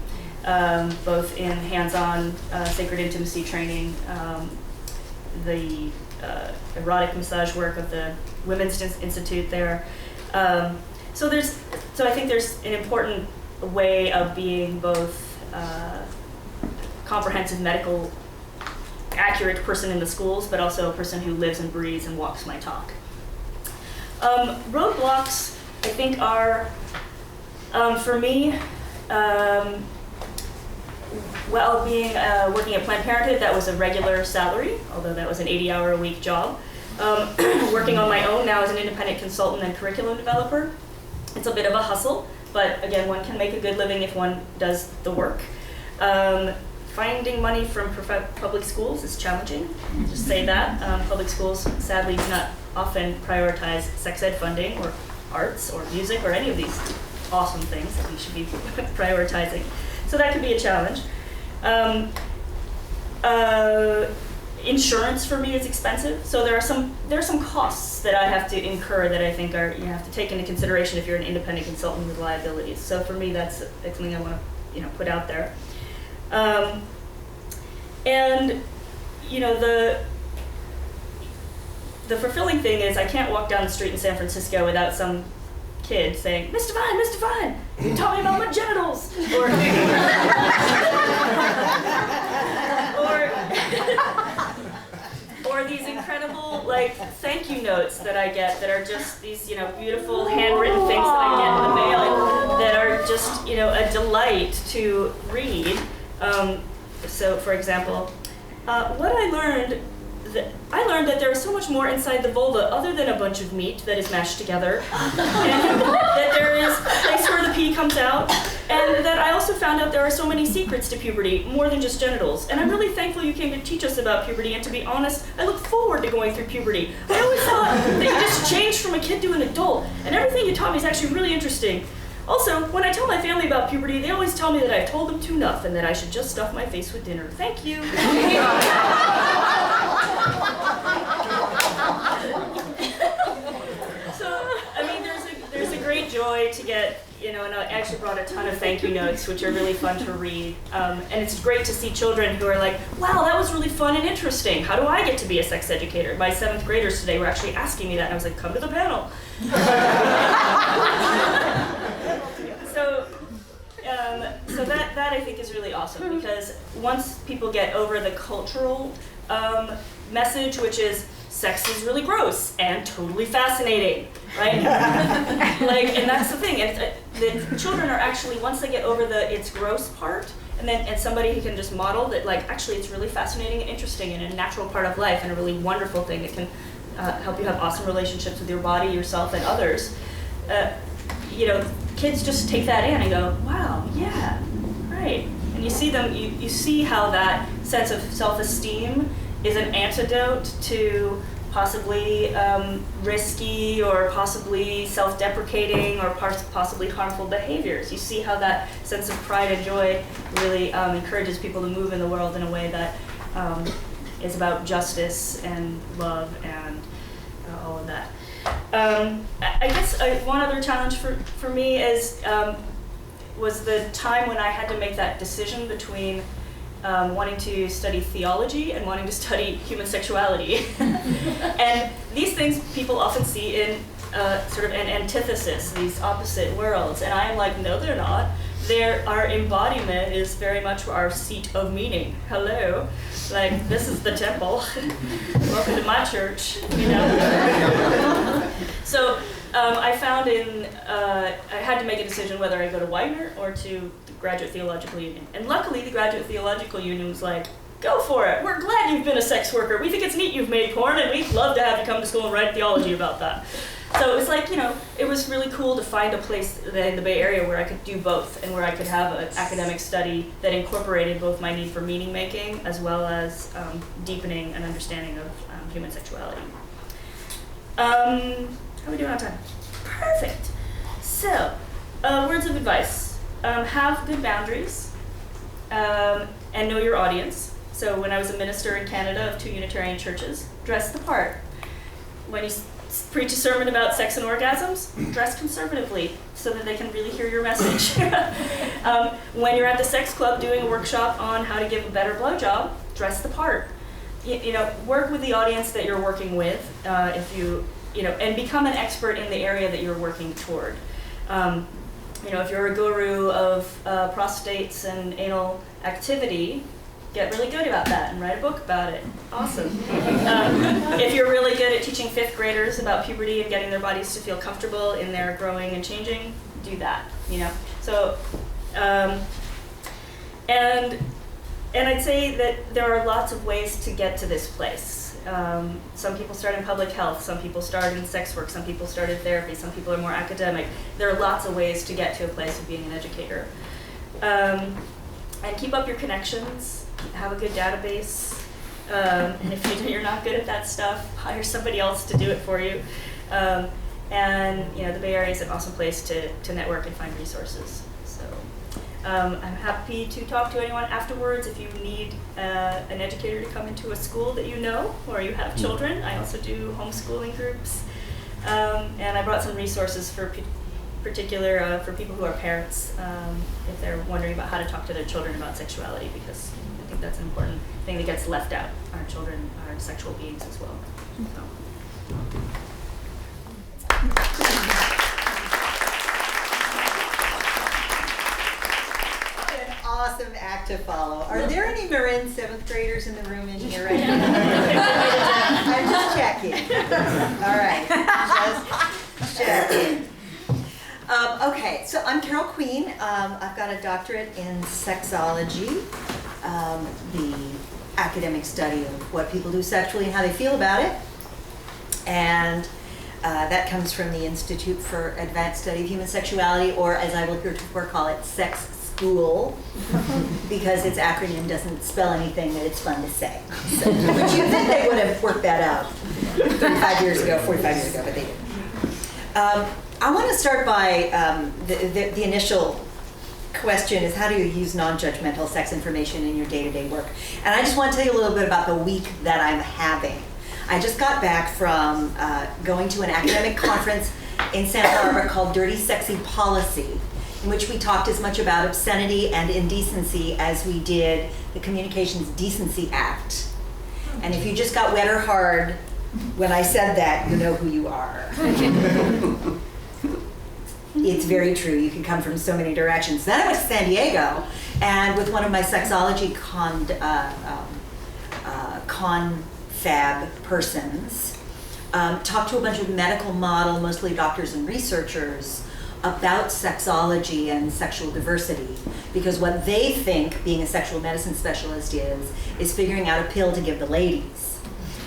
both in hands-on sacred intimacy training, the erotic massage work of the Women's Institute there. So I think there's an important way of being both comprehensive medical accurate person in the schools, but also a person who lives and breathes and walks my talk. Roadblocks, I think, are, for me, working at Planned Parenthood, that was a regular salary, although that was an 80-hour-a-week job. Working on my own now as an independent consultant and curriculum developer, it's a bit of a hustle, but again, one can make a good living if one does the work. Finding money from public schools is challenging, just say that. Public schools, sadly, do not often prioritize sex ed funding or arts or music or any of these awesome things that we should be prioritizing. So that could be a challenge. Insurance for me is expensive, so there are some costs that I have to incur that I think you have to take into consideration if you're an independent consultant with liabilities. So for me, that's something I want to put out there. And the fulfilling thing is I can't walk down the street in San Francisco without some kid saying, Miss Devine, you taught me about my genitals, or these incredible like thank you notes that I get that are just these beautiful handwritten things that I get in the mail that are just a delight to read. So for example, what I learned that there is so much more inside the vulva other than a bunch of meat that is mashed together, and that there is a place where the pee comes out, and that I also found out there are so many secrets to puberty, more than just genitals. And I'm really thankful you came to teach us about puberty, and to be honest, I look forward to going through puberty. I always thought that you just changed from a kid to an adult, and everything you taught me is actually really interesting. Also, when I tell my family about puberty, they always tell me that I've told them too enough and that I should just stuff my face with dinner. Thank you. There's a great joy to get, and I actually brought a ton of thank you notes, which are really fun to read. And it's great to see children who are like, wow, that was really fun and interesting. How do I get to be a sex educator? My 7th graders today were actually asking me that, and I was like, come to the panel. So that I think is really awesome, because once people get over the cultural message, which is sex is really gross and totally fascinating, right? And that's the thing. The children are actually, once they get over the it's gross part, and somebody who can just model that, like, actually it's really fascinating and interesting and a natural part of life and a really wonderful thing that can help you have awesome relationships with your body, yourself, and others. Kids just take that in and go, wow, yeah, right. And you see them, you see how that sense of self-esteem is an antidote to possibly risky or possibly self-deprecating or possibly harmful behaviors. You see how that sense of pride and joy really encourages people to move in the world in a way that is about justice and love and all of that. I guess one other challenge for me was the time when I had to make that decision between wanting to study theology and wanting to study human sexuality. And these things people often see in sort of an antithesis, these opposite worlds. And I'm like, no, they're not. Our embodiment is very much our seat of meaning. Hello. Like, this is the temple. Welcome to my church, So I found I had to make a decision whether I go to Widener or to the Graduate Theological Union. And luckily, the Graduate Theological Union was like, go for it. We're glad you've been a sex worker. We think it's neat you've made porn, and we'd love to have you come to school and write theology about that. So it was like, it was really cool to find a place in the Bay Area where I could do both and where I could have an academic study that incorporated both my need for meaning making as well as deepening an understanding of human sexuality. How are we doing on time? Perfect. So, words of advice. Have good boundaries and know your audience. So when I was a minister in Canada of 2 Unitarian churches, dress the part. When you preach a sermon about sex and orgasms, dress conservatively so that they can really hear your message. When you're at the sex club doing a workshop on how to give a better blowjob, dress the part. Work with the audience that you're working with, and become an expert in the area that you're working toward. If you're a guru of prostates and anal activity, get really good about that and write a book about it. Awesome. If you're really good at teaching 5th graders about puberty and getting their bodies to feel comfortable in their growing and changing, do that. So, and I'd say that there are lots of ways to get to this place. Some people start in public health, some people start in sex work, some people start in therapy, some people are more academic. There are lots of ways to get to a place of being an educator. And keep up your connections, have a good database. And if you're not good at that stuff, hire somebody else to do it for you. And the Bay Area is an awesome place to network and find resources. So I'm happy to talk to anyone afterwards if you need an educator to come into a school that you know or you have children. I also do homeschooling groups. And I brought some resources for particular for people who are parents if they're wondering about how to talk to their children about sexuality, because I think that's an important thing that gets left out. Our children are sexual beings as well. So. Awesome act to follow. Are there any Marin 7th graders in the room in here right now? I'm just checking. All right, just checking. Okay, so I'm Carol Queen. I've got a doctorate in sexology, the academic study of what people do sexually and how they feel about it. And that comes from the Institute for Advanced Study of Human Sexuality, or as I will heretofore call it, Sex School, because its acronym doesn't spell anything that it's fun to say. So, but you'd think they would have worked that out 35 years ago, 45 years ago, but they didn't. I want to start by the initial question is, how do you use non-judgmental sex information in your day-to-day work? And I just want to tell you a little bit about the week that I'm having. I just got back from going to an academic conference in Santa Barbara called Dirty Sexy Policy, in which we talked as much about obscenity and indecency as we did the Communications Decency Act. And if you just got wet or hard when I said that, you know who you are. It's very true. You can come from so many directions. Then I went to San Diego, and with one of my sexology confab persons, talked to a bunch of medical model, mostly doctors and researchers, about sexology and sexual diversity, because what they think being a sexual medicine specialist is figuring out a pill to give the ladies.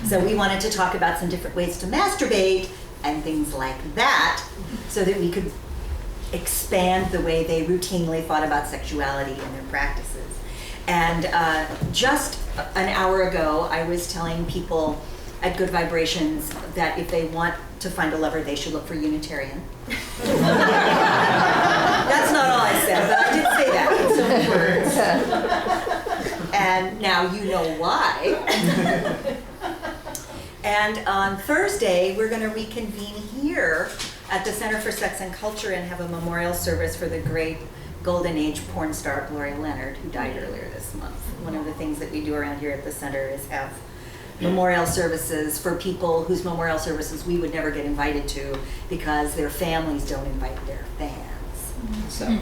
So we wanted to talk about some different ways to masturbate and things like that, so that we could expand the way they routinely thought about sexuality in their practices. And just an hour ago, I was telling people at Good Vibrations that if they want to find a lover, they should look for Unitarian. That's not all I said, but I did say that in so many words. And now you know why. And on Thursday, we're going to reconvene here at the Center for Sex and Culture and have a memorial service for the great Golden Age porn star Gloria Leonard, who died earlier this month. One of the things that we do around here at the center is have memorial services for people whose memorial services we would never get invited to because their families don't invite their fans. So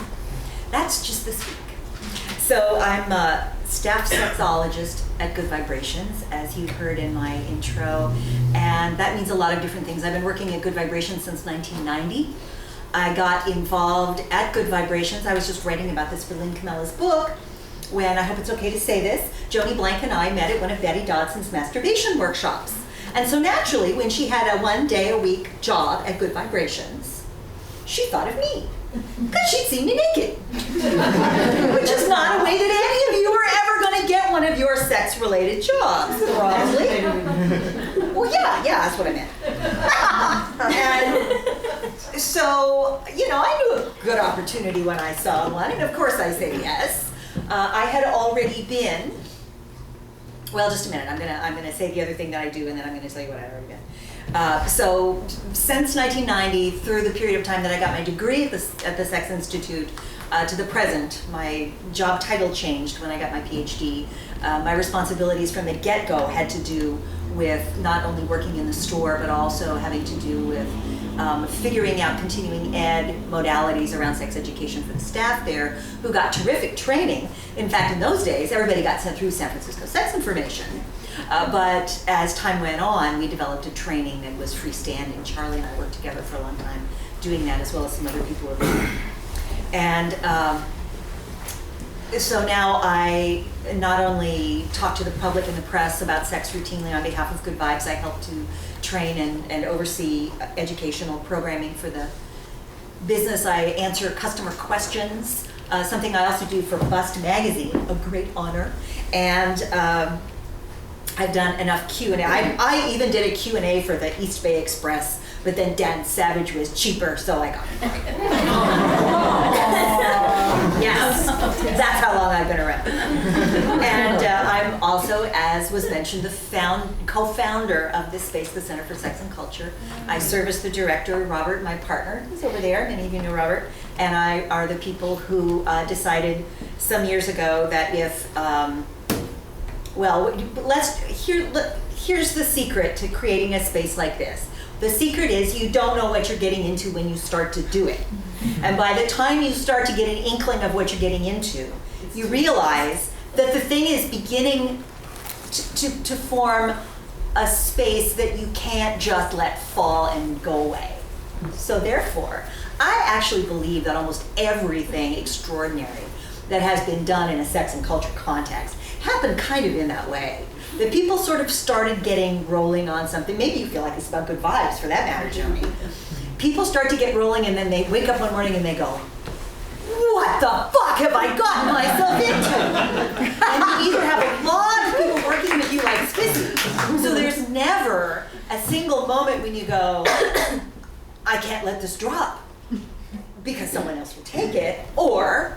that's just this week. So I'm a staff sexologist at Good Vibrations, as you heard in my intro, and that means a lot of different things. I've been working at Good Vibrations since 1990. I got involved at Good Vibrations. I was just writing about this for Lynn Camella's book when, I hope it's okay to say this, Joni Blank and I met at one of Betty Dodson's masturbation workshops. And so naturally, when she had a 1-day-a-week job at Good Vibrations, she thought of me, because she'd seen me naked. Which is not a way that any of you are ever going to get one of your sex-related jobs, probably. Well, yeah, that's what I meant. And so, I knew a good opportunity when I saw one, and of course I say yes. I had already been, well, just a minute, I'm gonna say the other thing that I do, and then I'm gonna tell you what I've already been. So since 1990, through the period of time that I got my degree at the Sex Institute, to the present, my job title changed when I got my PhD. My responsibilities from the get-go had to do with not only working in the store, but also having to do with figuring out continuing ed modalities around sex education for the staff there, who got terrific training. In fact, in those days, everybody got sent through San Francisco Sex Information. But as time went on, we developed a training that was freestanding. Charlie and I worked together for a long time doing that, as well as some other people around. And so now I not only talk to the public and the press about sex routinely on behalf of Good Vibes, I help to train and oversee educational programming for the business. I answer customer questions, something I also do for Bust Magazine, a great honor. And I've done enough Q&A. I even did a Q&A for the East Bay Express, but then Dan Savage was cheaper, so I got it. Yes, that's how long I've been around. And I'm also, as was mentioned, the co-founder of this space, the Center for Sex and Culture. I serve as the director. Robert, my partner, who's over there, many of you know Robert, and I are the people who decided here's the secret to creating a space like this. The secret is you don't know what you're getting into when you start to do it. And by the time you start to get an inkling of what you're getting into, you realize that the thing is beginning to form a space that you can't just let fall and go away. So therefore, I actually believe that almost everything extraordinary that has been done in a sex and culture context happened kind of in that way. That people sort of started getting rolling on something. Maybe you feel like it's about good vibes, for that matter, Joni. People start to get rolling and then they wake up one morning and they go, what the fuck have I gotten myself into? And you either have a lot of people working with you like Spissy, so there's never a single moment when you go, I can't let this drop because someone else will take it, or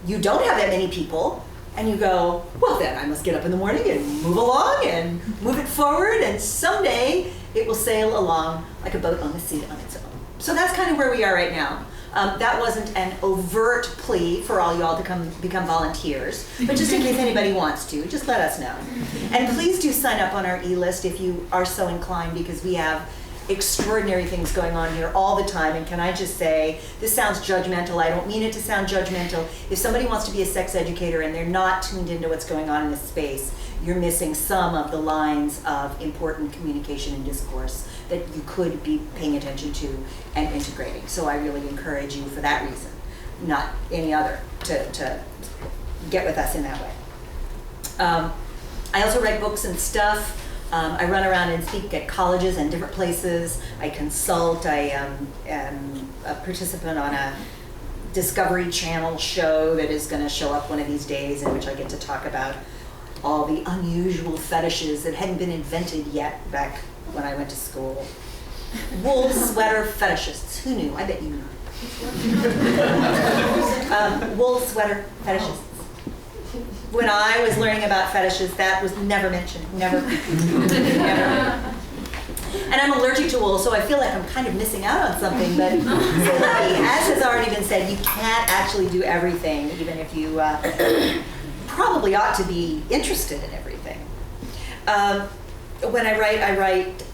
you don't have that many people and you go, well then I must get up in the morning and move along and move it forward, and someday it will sail along like a boat on the sea on its own. So that's kind of where we are right now. That wasn't an overt plea for all y'all to come become volunteers, but just in case anybody wants to, just let us know. And please do sign up on our e-list if you are so inclined, because we have extraordinary things going on here all the time. And can I just say, this sounds judgmental. I don't mean it to sound judgmental. If somebody wants to be a sex educator and they're not tuned into what's going on in this space, you're missing some of the lines of important communication and discourse that you could be paying attention to and integrating. So I really encourage you for that reason, not any other, to get with us in that way. I also write books and stuff. I run around and speak at colleges and different places. I consult. I am a participant on a Discovery Channel show that is going to show up one of these days, in which I get to talk about all the unusual fetishes that hadn't been invented yet back when I went to school. Wool sweater fetishists. Who knew? I bet you knew. Wool sweater fetishists. When I was learning about fetishes, that was never mentioned. Never. Never. And I'm allergic to wool, so I feel like I'm kind of missing out on something. But as has already been said, you can't actually do everything, even if you probably ought to be interested in everything. When I write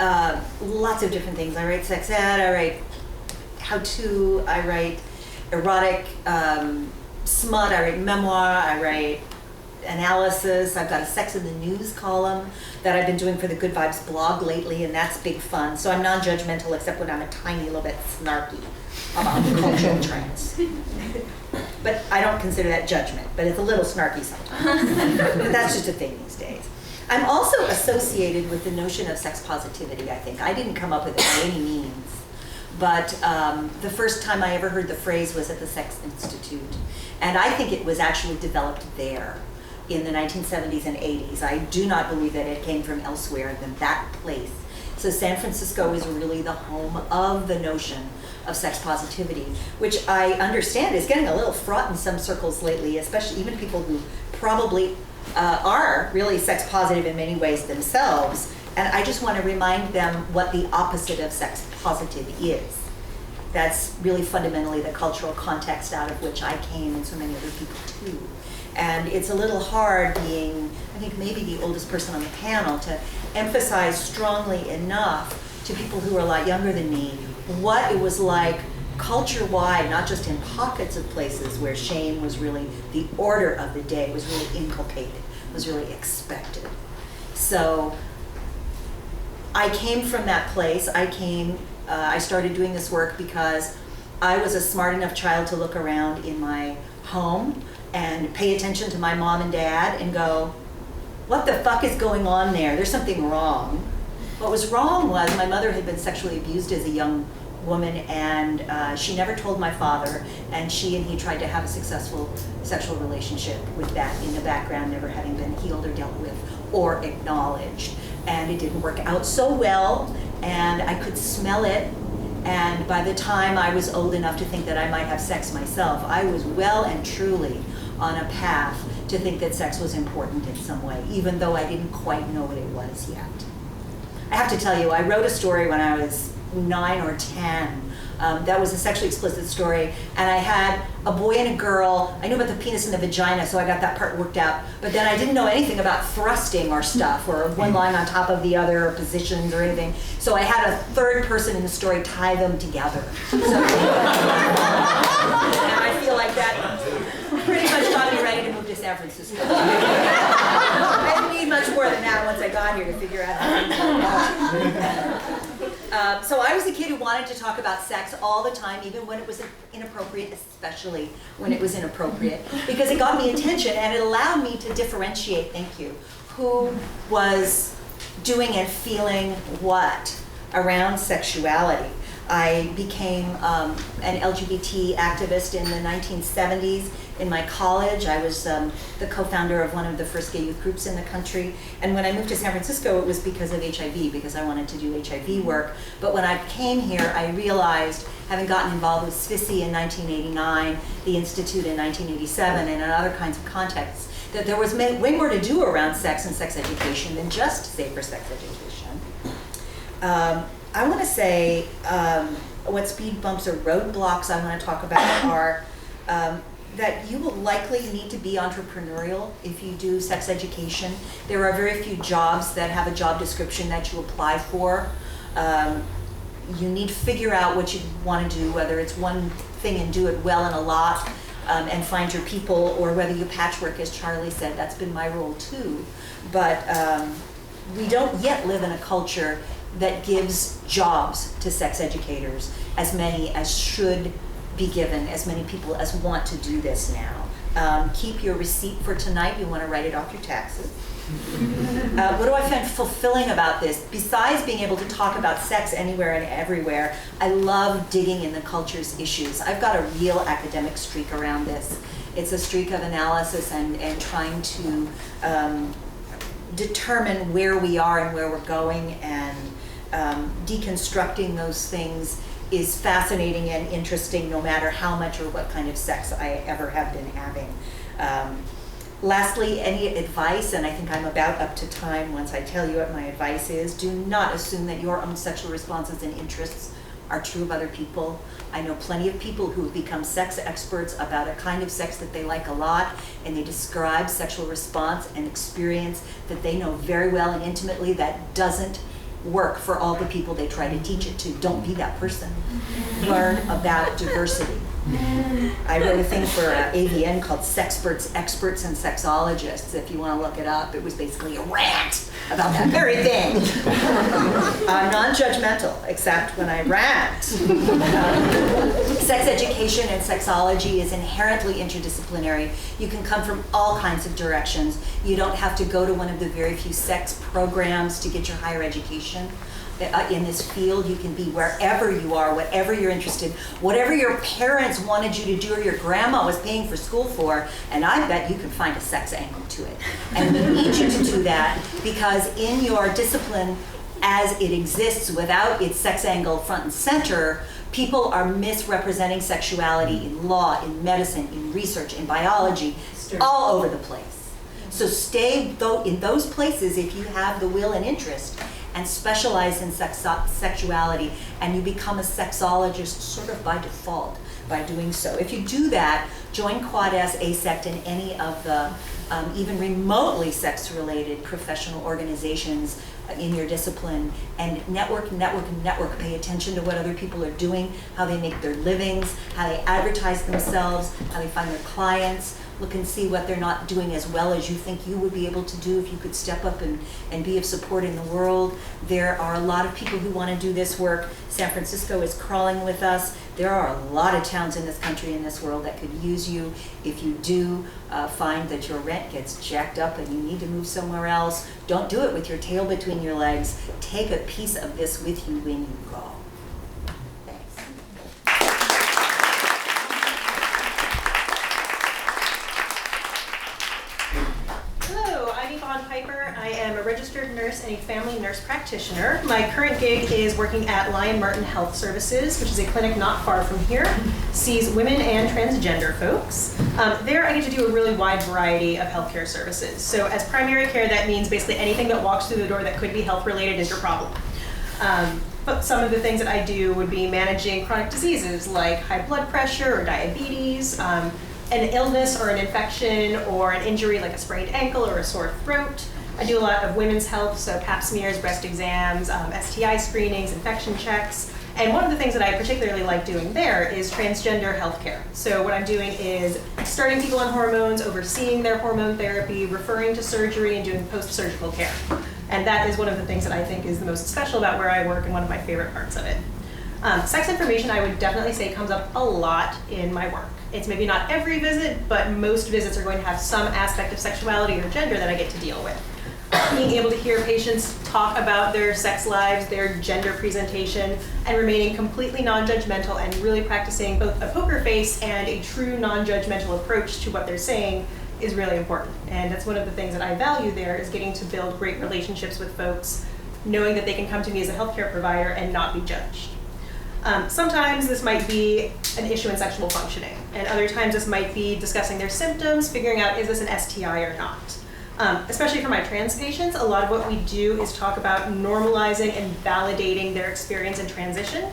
lots of different things. I write sex ed, I write how-to, I write erotic smut, I write memoir, I write analysis. I've got a Sex in the News column that I've been doing for the Good Vibes blog lately, and that's big fun. So I'm non-judgmental, except when I'm a tiny little bit snarky about cultural trends. But I don't consider that judgment, but it's a little snarky sometimes. But that's just a thing these days. I'm also associated with the notion of sex positivity, I think. I didn't come up with it by any means. But the first time I ever heard the phrase was at the Sex Institute. And I think it was actually developed there in the 1970s and 80s. I do not believe that it came from elsewhere than that place. So San Francisco is really the home of the notion of sex positivity, which I understand is getting a little fraught in some circles lately, especially even people who probably are really sex positive in many ways themselves. And I just want to remind them what the opposite of sex positive is. That's really fundamentally the cultural context out of which I came, and so many other people too. And it's a little hard being, I think, maybe the oldest person on the panel, to emphasize strongly enough to people who are a lot younger than me what it was like culture-wide, not just in pockets of places where shame was really the order of the day, was really inculcated, was really expected. So I came from that place. I started doing this work because I was a smart enough child to look around in my home and pay attention to my mom and dad and go, what the fuck is going on there? There's something wrong. What was wrong was my mother had been sexually abused as a young woman, and she never told my father, and she and he tried to have a successful sexual relationship with that in the background, never having been healed or dealt with or acknowledged. And it didn't work out so well, and I could smell it. And by the time I was old enough to think that I might have sex myself, I was well and truly on a path to think that sex was important in some way, even though I didn't quite know what it was yet. I have to tell you, I wrote a story when I was 9 or 10 that was a sexually explicit story, and I had a boy and a girl. I knew about the penis and the vagina, so I got that part worked out. But then I didn't know anything about thrusting or stuff, or one lying on top of the other, or positions or anything. So I had a third person in the story tie them together. So, and I feel like that pretty much got me ready to move to San Francisco. I didn't need much more than that once I got here to figure out how to so I was a kid who wanted to talk about sex all the time, even when it was inappropriate, especially when it was inappropriate, because it got me attention and it allowed me to differentiate, thank you, who was doing and feeling what around sexuality. I became an LGBT activist in the 1970s. In my college, I was the co-founder of one of the first gay youth groups in the country. And when I moved to San Francisco, it was because of HIV, because I wanted to do HIV work. But when I came here, I realized, having gotten involved with SFSI in 1989, the Institute in 1987, and in other kinds of contexts, that there was way more to do around sex and sex education than just safer sex education. I want to say what speed bumps or roadblocks I want to talk about are that you will likely need to be entrepreneurial if you do sex education. There are very few jobs that have a job description that you apply for. You need to figure out what you want to do, whether it's one thing and do it well and a lot, and find your people, or whether you patchwork, as Charlie said. That's been my role too. But we don't yet live in a culture that gives jobs to sex educators, as many as should be given, as many people as want to do this now. Keep your receipt for tonight. You want to write it off your taxes. What do I find fulfilling about this? Besides being able to talk about sex anywhere and everywhere, I love digging in the culture's issues. I've got a real academic streak around this. It's a streak of analysis and trying to determine where we are and where we're going, and deconstructing those things is fascinating and interesting, no matter how much or what kind of sex I ever have been having. Lastly, any advice, and I think I'm about up to time once I tell you what my advice is, do not assume that your own sexual responses and interests are true of other people. I know plenty of people who have become sex experts about a kind of sex that they like a lot, and they describe sexual response and experience that they know very well and intimately that doesn't work for all the people they try to teach it to. Don't be that person. Learn about diversity. I wrote a thing for AVN called Sexperts, Experts, and Sexologists. If you want to look it up, it was basically a rant about that very thing. I'm non-judgmental, except when I rant. Sex education and sexology is inherently interdisciplinary. You can come from all kinds of directions. You don't have to go to one of the very few sex programs to get your higher education. In this field, you can be wherever you are, whatever you're interested, whatever your parents wanted you to do or your grandma was paying for school for, and I bet you can find a sex angle to it. And we need you to do that, because in your discipline, as it exists without its sex angle front and center, people are misrepresenting sexuality in law, in medicine, in research, in biology, all over the place. So stay in those places if you have the will and interest, and specialize in sexuality, and you become a sexologist sort of by default by doing so. If you do that, join Quad S, ASECT, and any of the even remotely sex-related professional organizations in your discipline, and network. Pay attention to what other people are doing, how they make their livings, how they advertise themselves, how they find their clients. Look and see what they're not doing as well as you think you would be able to do if you could step up and be of support in the world. There are a lot of people who want to do this work. San Francisco is crawling with us. There are a lot of towns in this country and this world that could use you. If you do find that your rent gets jacked up and you need to move somewhere else, don't do it with your tail between your legs. Take a piece of this with you when you go. I am a registered nurse and a family nurse practitioner. My current gig is working at LYON-MARTIN Health Services, which is a clinic not far from here, sees women and transgender folks. There I get to do a really wide variety of healthcare services. So as primary care, that means basically anything that walks through the door that could be health related is your problem. But some of the things that I do would be managing chronic diseases like high blood pressure or diabetes, an illness or an infection or an injury like a sprained ankle or a sore throat. I do a lot of women's health, so pap smears, breast exams, STI screenings, infection checks. And one of the things that I particularly like doing there is transgender healthcare. So what I'm doing is starting people on hormones, overseeing their hormone therapy, referring to surgery, and doing post-surgical care. And that is one of the things that I think is the most special about where I work and one of my favorite parts of it. Sex information, I would definitely say, comes up a lot in my work. It's maybe not every visit, but most visits are going to have some aspect of sexuality or gender that I get to deal with. Being able to hear patients talk about their sex lives, their gender presentation, and remaining completely non-judgmental and really practicing both a poker face and a true non-judgmental approach to what they're saying is really important. And that's one of the things that I value there, is getting to build great relationships with folks, knowing that they can come to me as a healthcare provider and not be judged. Sometimes this might be an issue in sexual functioning, and other times this might be discussing their symptoms, figuring out is this an STI or not. Especially for my trans patients, a lot of what we do is talk about normalizing and validating their experience in transition,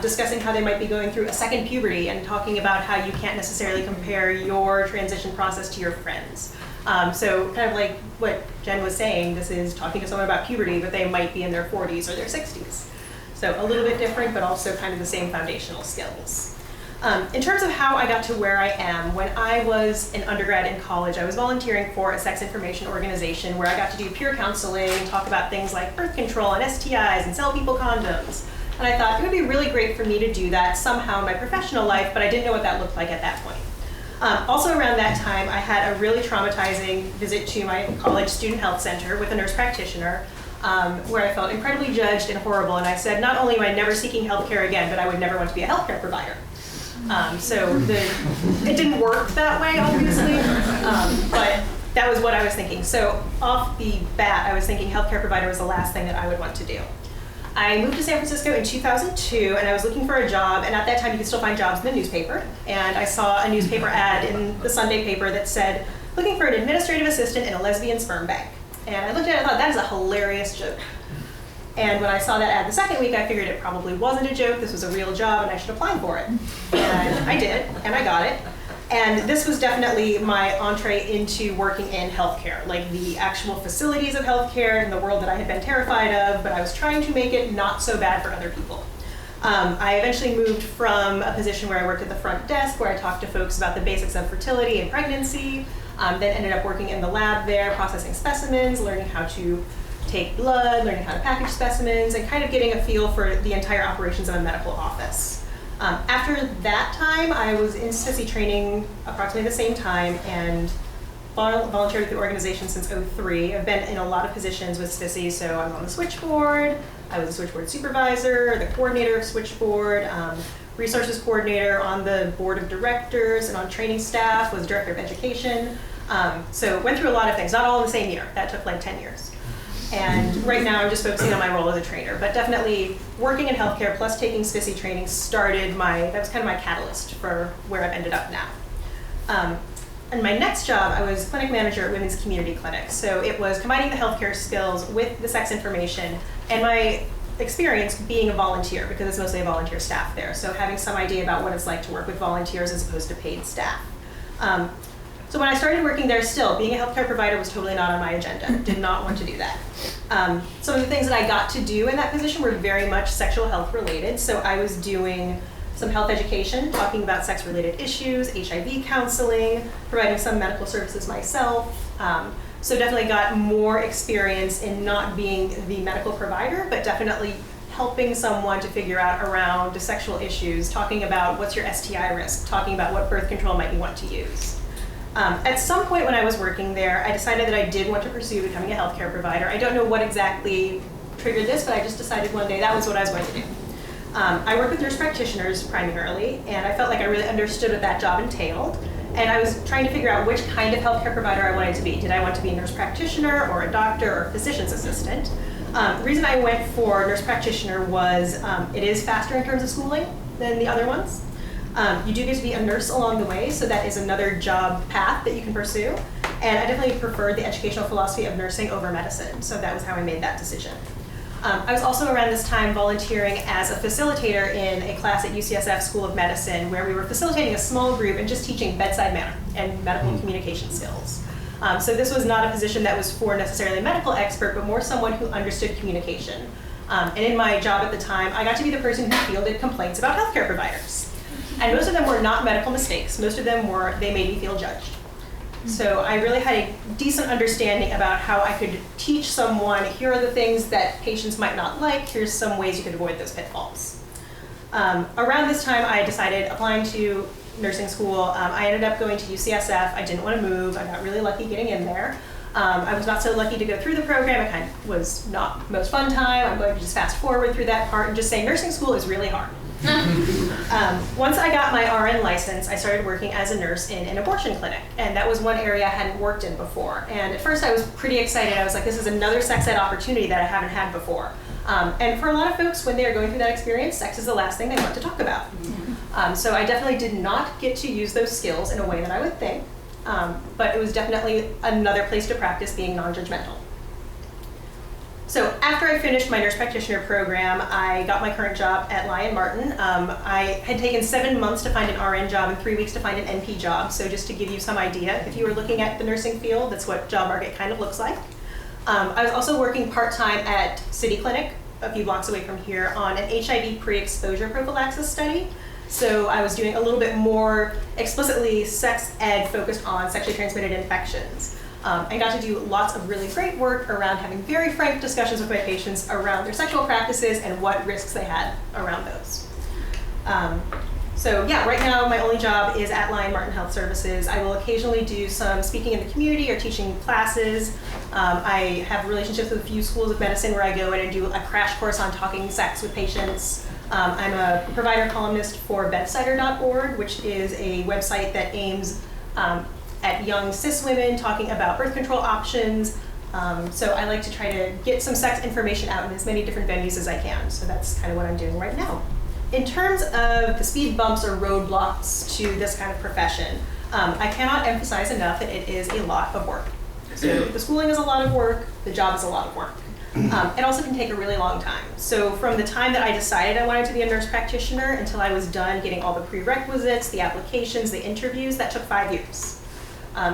discussing how they might be going through a second puberty and talking about how you can't necessarily compare your transition process to your friends. So kind of like what Jen was saying, this is talking to someone about puberty, but they might be in their 40s or their 60s. So a little bit different, but also kind of the same foundational skills. In terms of how I got to where I am, when I was an undergrad in college, I was volunteering for a sex information organization where I got to do peer counseling and talk about things like birth control and STIs and sell people condoms. And I thought it would be really great for me to do that somehow in my professional life, but I didn't know what that looked like at that point. Also around that time, I had a really traumatizing visit to my college student health center with a nurse practitioner, where I felt incredibly judged and horrible. And I said, not only am I never seeking healthcare again, but I would never want to be a healthcare provider. It didn't work that way, obviously, but that was what I was thinking. So off the bat, I was thinking healthcare provider was the last thing that I would want to do. I moved to San Francisco in 2002, and I was looking for a job, and at that time you could still find jobs in the newspaper, and I saw a newspaper ad in the Sunday paper that said, looking for an administrative assistant in a lesbian sperm bank. And I looked at it and thought, that is a hilarious joke. And when I saw that ad the second week, I figured it probably wasn't a joke, this was a real job, and I should apply for it. And I did, and I got it. And this was definitely my entree into working in healthcare, like the actual facilities of healthcare and the world that I had been terrified of, but I was trying to make it not so bad for other people. I eventually moved from a position where I worked at the front desk, where I talked to folks about the basics of fertility and pregnancy, then ended up working in the lab there, processing specimens, learning how to take blood, learning how to package specimens, and kind of getting a feel for the entire operations of a medical office. After that time, I was in SFSI training approximately the same time and volunteered with the organization since '03. I've been in a lot of positions with SFSI, so I'm on the switchboard, I was a switchboard supervisor, the coordinator of switchboard, resources coordinator on the board of directors, and on training staff, was director of education. So went through a lot of things, not all in the same year. That took like 10 years. And right now I'm just focusing on my role as a trainer, but definitely working in healthcare plus taking SFSI training that was kind of my catalyst for where I've ended up now. In my next job, I was clinic manager at Women's Community Clinic. So it was combining the healthcare skills with the sex information and my experience being a volunteer, because it's mostly a volunteer staff there. So having some idea about what it's like to work with volunteers as opposed to paid staff. So when I started working there, still, being a healthcare provider was totally not on my agenda. Did not want to do that. Some of the things that I got to do in that position were very much sexual health related. So I was doing some health education, talking about sex-related issues, HIV counseling, providing some medical services myself. So definitely got more experience in not being the medical provider, but definitely helping someone to figure out around sexual issues, talking about what's your STI risk, talking about what birth control might you want to use. At some point when I was working there, I decided that I did want to pursue becoming a healthcare provider. I don't know what exactly triggered this, but I just decided one day that was what I was going to do. I work with nurse practitioners primarily, and I felt like I really understood what that job entailed. And I was trying to figure out which kind of healthcare provider I wanted to be. Did I want to be a nurse practitioner or a doctor or a physician's assistant? The reason I went for nurse practitioner was it is faster in terms of schooling than the other ones. You do get to be a nurse along the way, so that is another job path that you can pursue. And I definitely preferred the educational philosophy of nursing over medicine, so that was how I made that decision. I was also around this time volunteering as a facilitator in a class at UCSF School of Medicine where we were facilitating a small group and just teaching bedside manner and medical communication skills. So this was not a position that was for necessarily a medical expert, but more someone who understood communication. And in my job at the time, I got to be the person who fielded complaints about healthcare providers. And most of them were not medical mistakes. Most of them were, they made me feel judged. So I really had a decent understanding about how I could teach someone, here are the things that patients might not like, here's some ways you could avoid those pitfalls. Around this time, I decided applying to nursing school. I ended up going to UCSF. I didn't want to move. I got really lucky getting in there. I was not so lucky to go through the program. It kind of was not the most fun time. I'm going to just fast forward through that part and just say nursing school is really hard. Once I got my RN license, I started working as a nurse in an abortion clinic, and that was one area I hadn't worked in before. And at first I was pretty excited. I was like, this is another sex ed opportunity that I haven't had before. And for a lot of folks, when they are going through that experience, sex is the last thing they want to talk about. So I definitely did not get to use those skills in a way that I would think, but it was definitely another place to practice being non-judgmental. So after I finished my nurse practitioner program, I got my current job at LYON-MARTIN. I had taken 7 months to find an RN job and 3 weeks to find an NP job. So just to give you some idea, if you were looking at the nursing field, that's what job market kind of looks like. I was also working part-time at City Clinic, a few blocks away from here, on an HIV pre-exposure prophylaxis study. So I was doing a little bit more explicitly sex ed focused on sexually transmitted infections. I got to do lots of really great work around having very frank discussions with my patients around their sexual practices and what risks they had around those. So yeah, right now my only job is at LYON-MARTIN Health Services. I will occasionally do some speaking in the community or teaching classes. I have relationships with a few schools of medicine where I go in and do a crash course on talking sex with patients. I'm a provider columnist for bedsider.org, which is a website that aims at young cis women talking about birth control options. So I like to try to get some sex information out in as many different venues as I can. So that's kind of what I'm doing right now. In terms of the speed bumps or roadblocks to this kind of profession, I cannot emphasize enough that it is a lot of work. So the schooling is a lot of work, the job is a lot of work. It also can take a really long time. So from the time that I decided I wanted to be a nurse practitioner until I was done getting all the prerequisites, the applications, the interviews, that took 5 years.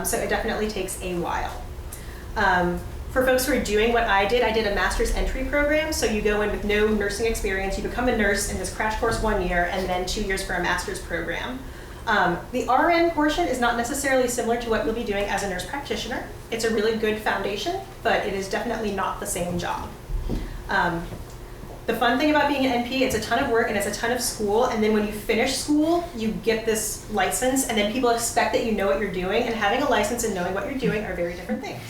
So it definitely takes a while. For folks who are doing what I did a master's entry program. So you go in with no nursing experience, you become a nurse in this crash course 1 year, and then 2 years for a master's program. The RN portion is not necessarily similar to what you'll be doing as a nurse practitioner. It's a really good foundation, but it is definitely not the same job. The fun thing about being an NP, it's a ton of work and it's a ton of school, and then when you finish school, you get this license, and then people expect that you know what you're doing, and having a license and knowing what you're doing are very different things.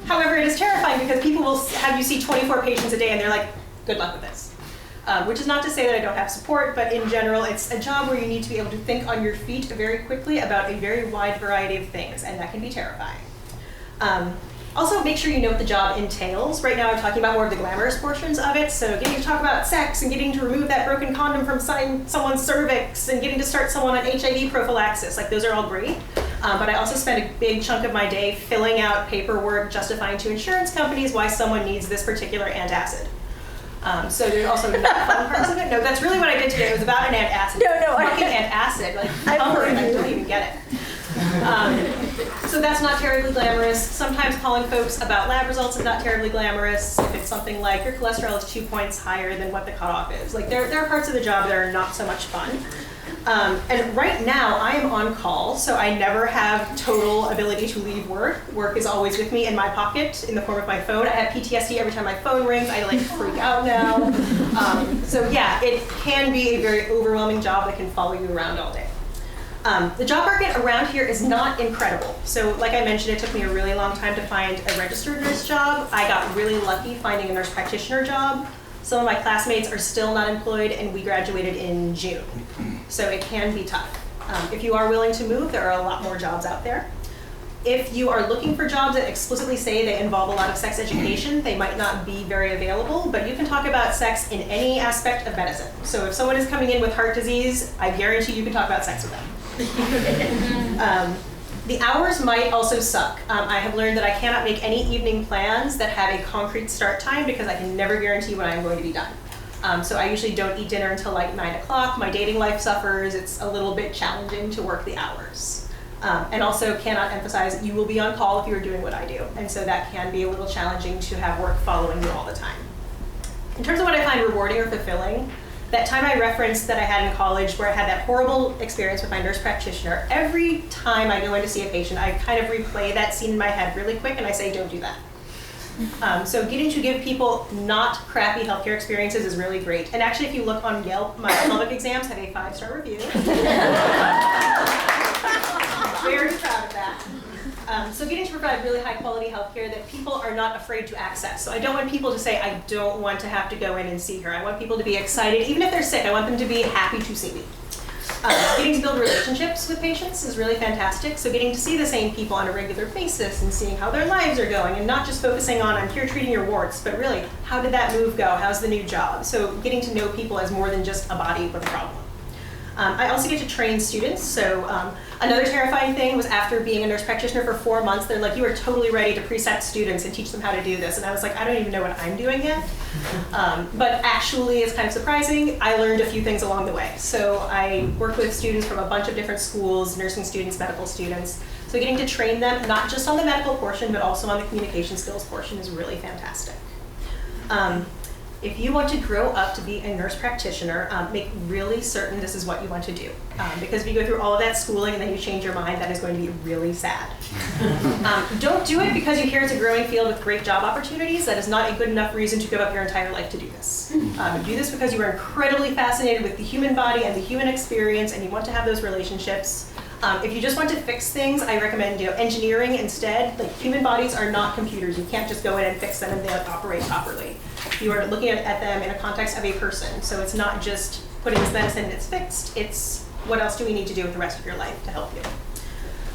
However, it is terrifying because people will have you see 24 patients a day and they're like, good luck with this. Which is not to say that I don't have support, but in general, it's a job where you need to be able to think on your feet very quickly about a very wide variety of things, and that can be terrifying. Also, make sure you know what the job entails. Right now, I'm talking about more of the glamorous portions of it, so getting to talk about sex and getting to remove that broken condom from someone's cervix and getting to start someone on HIV prophylaxis, like those are all great. But I also spend a big chunk of my day filling out paperwork justifying to insurance companies why someone needs this particular antacid. So there's also not fun parts of it. No, that's really what I did today. It was about an antacid. Fucking antacid. Like, I don't even get it. So that's not terribly glamorous. Sometimes calling folks about lab results is not terribly glamorous. If it's something like your cholesterol is 2 points higher than what the cutoff is. Like there are parts of the job that are not so much fun. And right now I am on call, so I never have total ability to leave work. Work is always with me in my pocket in the form of my phone. I have PTSD every time my phone rings. I like freak out now. So yeah, it can be a very overwhelming job that can follow you around all day. The job market around here is not incredible. So like I mentioned, it took me a really long time to find a registered nurse job. I got really lucky finding a nurse practitioner job. Some of my classmates are still not employed, and we graduated in June. So it can be tough. If you are willing to move, there are a lot more jobs out there. If you are looking for jobs that explicitly say they involve a lot of sex education, they might not be very available, but you can talk about sex in any aspect of medicine. So if someone is coming in with heart disease, I guarantee you can talk about sex with them. The hours might also suck. I have learned that I cannot make any evening plans that have a concrete start time because I can never guarantee when I'm going to be done. So I usually don't eat dinner until like 9 o'clock. My dating life suffers. It's a little bit challenging to work the hours. And also cannot emphasize you will be on call if you are doing what I do. And so that can be a little challenging to have work following you all the time. In terms of what I find rewarding or fulfilling, that time I referenced that I had in college where I had that horrible experience with my nurse practitioner, every time I go in to see a patient, I kind of replay that scene in my head really quick and I say, don't do that. So getting to give people not crappy healthcare experiences is really great. And actually, if you look on Yelp, my pelvic exams have a 5-star review. Very proud of that. So getting to provide really high quality healthcare that people are not afraid to access. So I don't want people to say, I don't want to have to go in and see her. I want people to be excited. Even if they're sick, I want them to be happy to see me. Getting to build relationships with patients is really fantastic. So getting to see the same people on a regular basis and seeing how their lives are going and not just focusing on, I'm here treating your warts, but really, how did that move go? How's the new job? So getting to know people as more than just a body with a problem. I also get to train students. So another terrifying thing was after being a nurse practitioner for 4 months, they're like, you are totally ready to precept students and teach them how to do this. And I was like, I don't even know what I'm doing yet. But actually, it's kind of surprising. I learned a few things along the way. So I work with students from a bunch of different schools, nursing students, medical students. So getting to train them, not just on the medical portion, but also on the communication skills portion is really fantastic. If you want to grow up to be a nurse practitioner, make really certain this is what you want to do. Because if you go through all of that schooling and then you change your mind, that is going to be really sad. Don't do it because you hear it's a growing field with great job opportunities. That is not a good enough reason to give up your entire life to do this. Do this because you are incredibly fascinated with the human body and the human experience and you want to have those relationships. If you just want to fix things, I recommend engineering instead. Like, human bodies are not computers. You can't just go in and fix them and they operate properly. You are looking at them in a context of a person. So it's not just putting this medicine and it's fixed. It's what else do we need to do with the rest of your life to help you.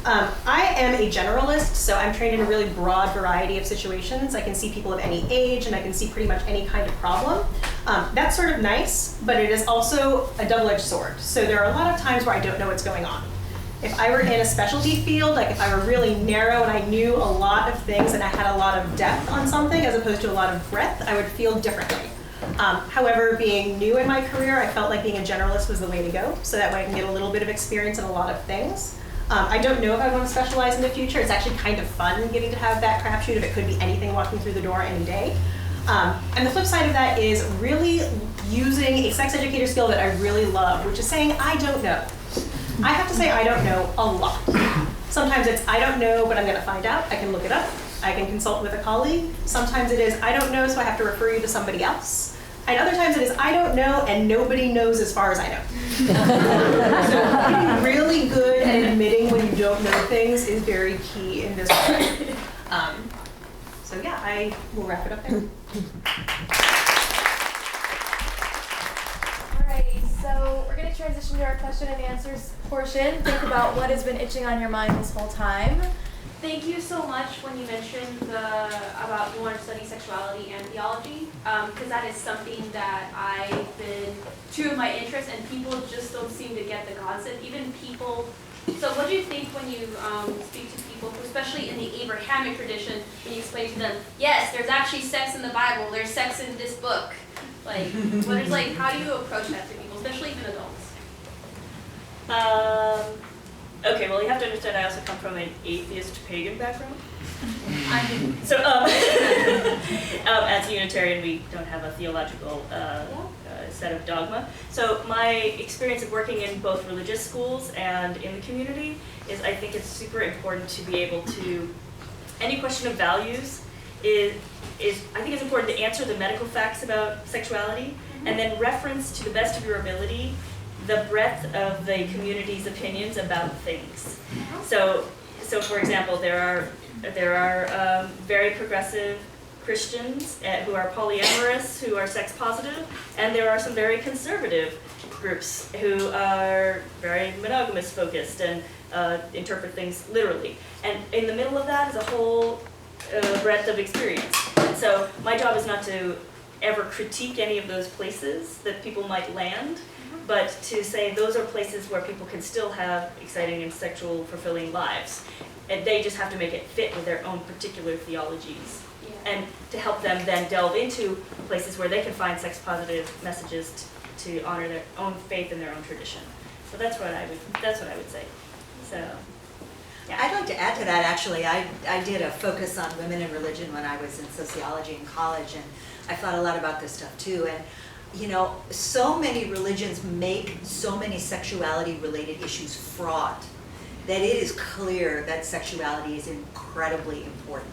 I am a generalist, so I'm trained in a really broad variety of situations. I can see people of any age and I can see pretty much any kind of problem. That's sort of nice, but it is also a double-edged sword. So there are a lot of times where I don't know what's going on. If I were in a specialty field, like if I were really narrow and I knew a lot of things and I had a lot of depth on something as opposed to a lot of breadth, I would feel differently. However, being new in my career, I felt like being a generalist was the way to go, so that way I can get a little bit of experience in a lot of things. I don't know if I want to specialize in the future. It's actually kind of fun getting to have that crapshoot if it could be anything walking through the door any day. And the flip side of that is really using a sex educator skill that I really love, which is saying, I don't know. I have to say I don't know a lot. Sometimes it's I don't know, but I'm going to find out. I can look it up. I can consult with a colleague. Sometimes it is I don't know, so I have to refer you to somebody else. And other times it is I don't know, and nobody knows as far as I know. So getting really good at admitting when you don't know things is very key in this work. So yeah, I will wrap it up there. So we're going to transition to our question and answers portion. Think about what has been itching on your mind this whole time. Thank you so much when you mentioned about you want to study sexuality and theology, because that is something that I've been true of my interest, and people just don't seem to get the concept. Even people. So what do you think when you speak to people, especially in the Abrahamic tradition, when you explain to them, yes, there's actually sex in the Bible, there's sex in this book. Like, how do you approach that to people, especially even adults? Okay, well, you have to understand I also come from an atheist pagan background. So, as a Unitarian, we don't have a theological set of dogma. So my experience of working in both religious schools and in the community is I think it's super important to be able to, any question of values is I think it's important to answer the medical facts about sexuality and then reference to the best of your ability the breadth of the community's opinions about things. So for example, there are very progressive Christians who are polyamorous, who are sex positive, and there are some very conservative groups who are very monogamous focused and interpret things literally. And in the middle of that is a whole breadth of experience. And so my job is not to ever critique any of those places that people might land, but to say those are places where people can still have exciting and sexual fulfilling lives. And they just have to make it fit with their own particular theologies. Yeah. And to help them then delve into places where they can find sex positive messages to honor their own faith and their own tradition. So that's what I would say. So, yeah. I'd like to add to that, actually. I did a focus on women and religion when I was in sociology in college, and I thought a lot about this stuff too. And you know, so many religions make so many sexuality-related issues fraught that it is clear that sexuality is incredibly important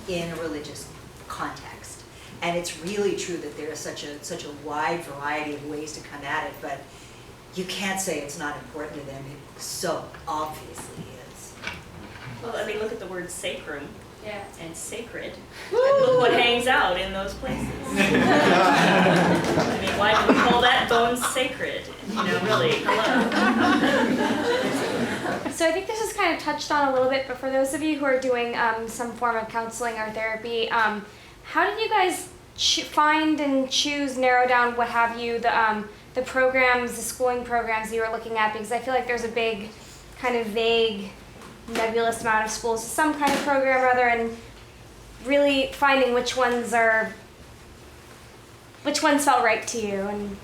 in a religious context. And it's really true that there is such a wide variety of ways to come at it, but you can't say it's not important to them. It so obviously is. Well, I mean, look at the word sacrum. Yeah. And sacred. And look what hangs out in those places. I mean, why do we call that bone sacred? You know, really, hello. So I think this is kind of touched on a little bit, but for those of you who are doing some form of counseling or therapy, how did you guys find and choose, narrow down, what have you, the programs, the schooling programs you were looking at? Because I feel like there's a big kind of vague, nebulous amount of schools, some kind of program or other, and really finding which ones felt right to you, and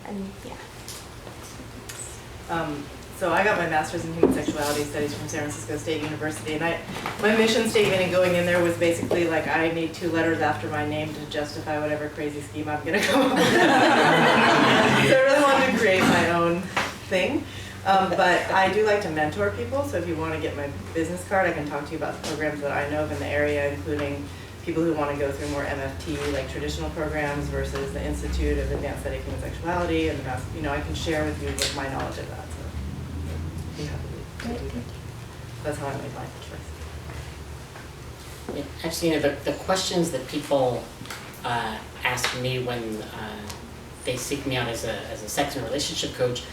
yeah. So I got my master's in human sexuality studies from San Francisco State University, and my mission statement in going in there was basically like, I need 2 letters after my name to justify whatever crazy scheme I'm gonna come up with. So I really wanted to create my own thing. But I do like to mentor people, so if you want to get my business card, I can talk to you about the programs that I know of in the area, including people who want to go through more MFT, like traditional programs, versus the Institute of Advanced Study of Human Sexuality, and I can share with you my knowledge of that. So be happy to do that. That's how I made my choice. Yeah, actually, the questions that people ask me when they seek me out as a sex and relationship coach,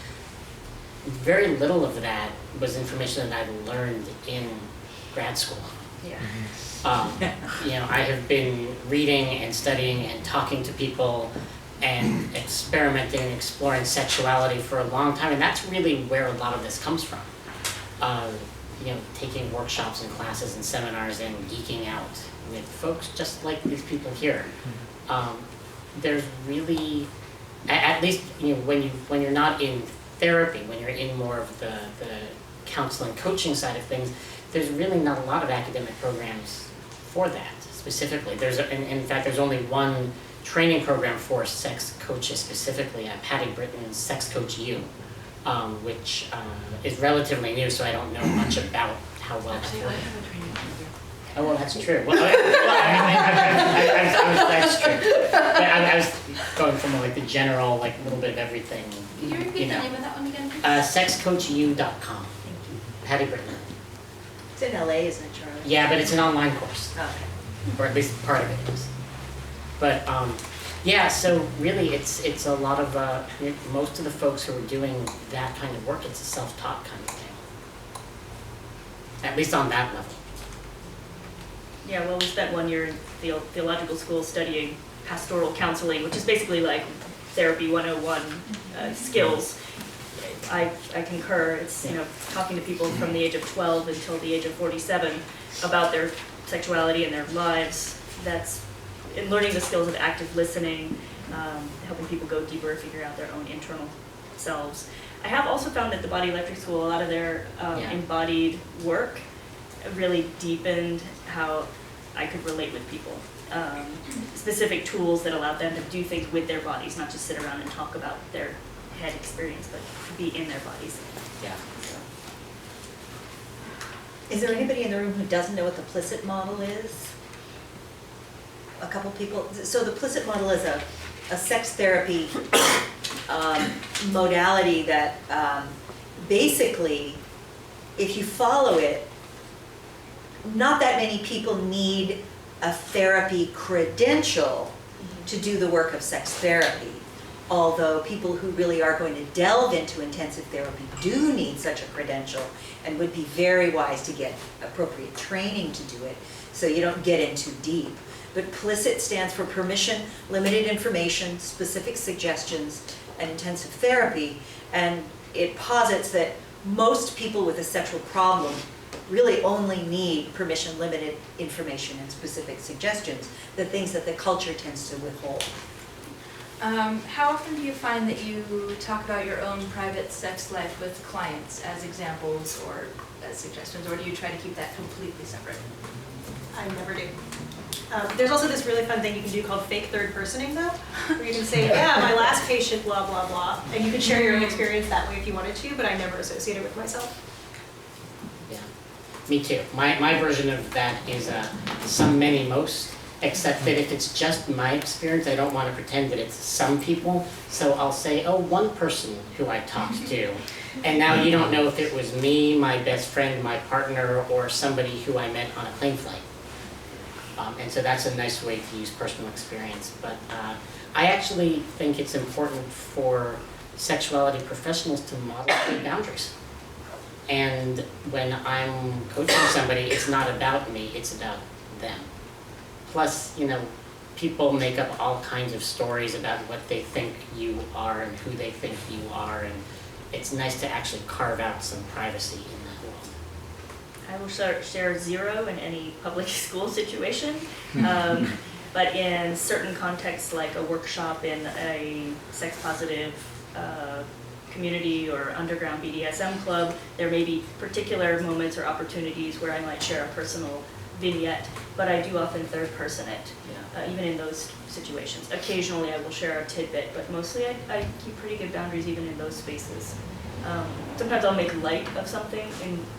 very little of that was information that I learned in grad school. Yeah. I have been reading and studying and talking to people and experimenting and exploring sexuality for a long time, and that's really where a lot of this comes from. Taking workshops and classes and seminars and geeking out with folks just like these people here. There's really, at least when you're not in therapy, when you're in more of the counseling, coaching side of things, there's really not a lot of academic programs for that specifically. In fact, there's only one training program for sex coaches specifically at Patty Britton's Sex Coach U, which is relatively new, so I don't know much about how well it's working. Oh, well, that's true. Well, that's true. But I was going from like the general, like a little bit of everything. Can you repeat the name of that one again, please? Sexcoachu.com. Patty Britton. It's in LA, isn't it, Charlie? Yeah, but it's an online course. Okay. Or at least part of it is. But so really it's a lot of, most of the folks who are doing that kind of work, it's a self-taught kind of thing. At least on that level. Yeah, well, we spent 1 year in theological school studying pastoral counseling, which is basically like therapy 101 skills. I concur. It's talking to people from the age of 12 until the age of 47 about their sexuality and their lives. That's in learning the skills of active listening, helping people go deeper, figure out their own internal selves. I have also found that the Body Electric School, a lot of their embodied work really deepened how I could relate with people. Specific tools that allowed them to do things with their bodies, not just sit around and talk about their head experience, but be in their bodies. Yeah. So. Is there anybody in the room who doesn't know what the Plicit model is? A couple people. So the Plicit model is a sex therapy modality that basically, if you follow it, not that many people need a therapy credential to do the work of sex therapy. Although people who really are going to delve into intensive therapy do need such a credential and would be very wise to get appropriate training to do it so you don't get in too deep. But PLICIT stands for Permission, Limited Information, Specific Suggestions, an intensive therapy, and it posits that most people with a sexual problem really only need permission-limited information and specific suggestions, the things that the culture tends to withhold. How often do you find that you talk about your own private sex life with clients as examples or as suggestions, or do you try to keep that completely separate? I never do. There's also this really fun thing you can do called fake third personing though, where you can say, yeah, my last patient, blah, blah, blah, and you can share your own experience that way if you wanted to, but I never associate it with myself. Yeah, me too. My version of that is some, many, most, except that if it's just my experience, I don't want to pretend that it's some people, so I'll say, oh, one person who I talked to, and now you don't know if it was me, my best friend, my partner, or somebody who I met on a plane flight. And so that's a nice way to use personal experience. But I actually think it's important for sexuality professionals to model good boundaries. And when I'm coaching somebody, it's not about me, it's about them. Plus, you know, people make up all kinds of stories about what they think you are and who they think you are, and it's nice to actually carve out some privacy in that world. I will share zero in any public school situation, but in certain contexts like a workshop in a sex-positive community or underground BDSM club, there may be particular moments or opportunities where I might share a personal vignette, but I do often third person it, even in those situations. Occasionally I will share a tidbit, but mostly I keep pretty good boundaries even in those spaces. Sometimes I'll make light of something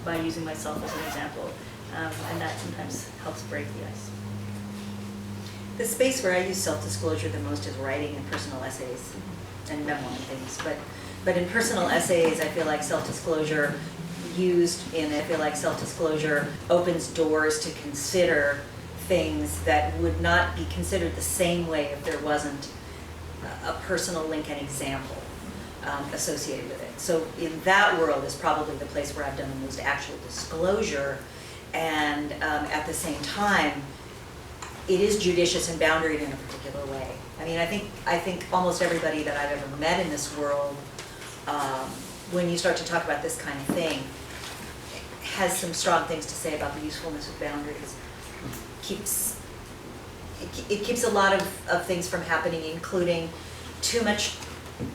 by using myself as an example, and that sometimes helps break the ice. The space where I use self-disclosure the most is writing and personal essays and memoir and things. But in personal essays, I feel like self-disclosure opens doors to consider things that would not be considered the same way if there wasn't a personal link and example associated with it. So in that world is probably the place where I've done the most actual disclosure, and at the same time, it is judicious and boundaried in a particular way. I mean, I think almost everybody that I've ever met in this world, when you start to talk about this kind of thing, has some strong things to say about the usefulness of boundaries. It keeps a lot of things from happening, including too much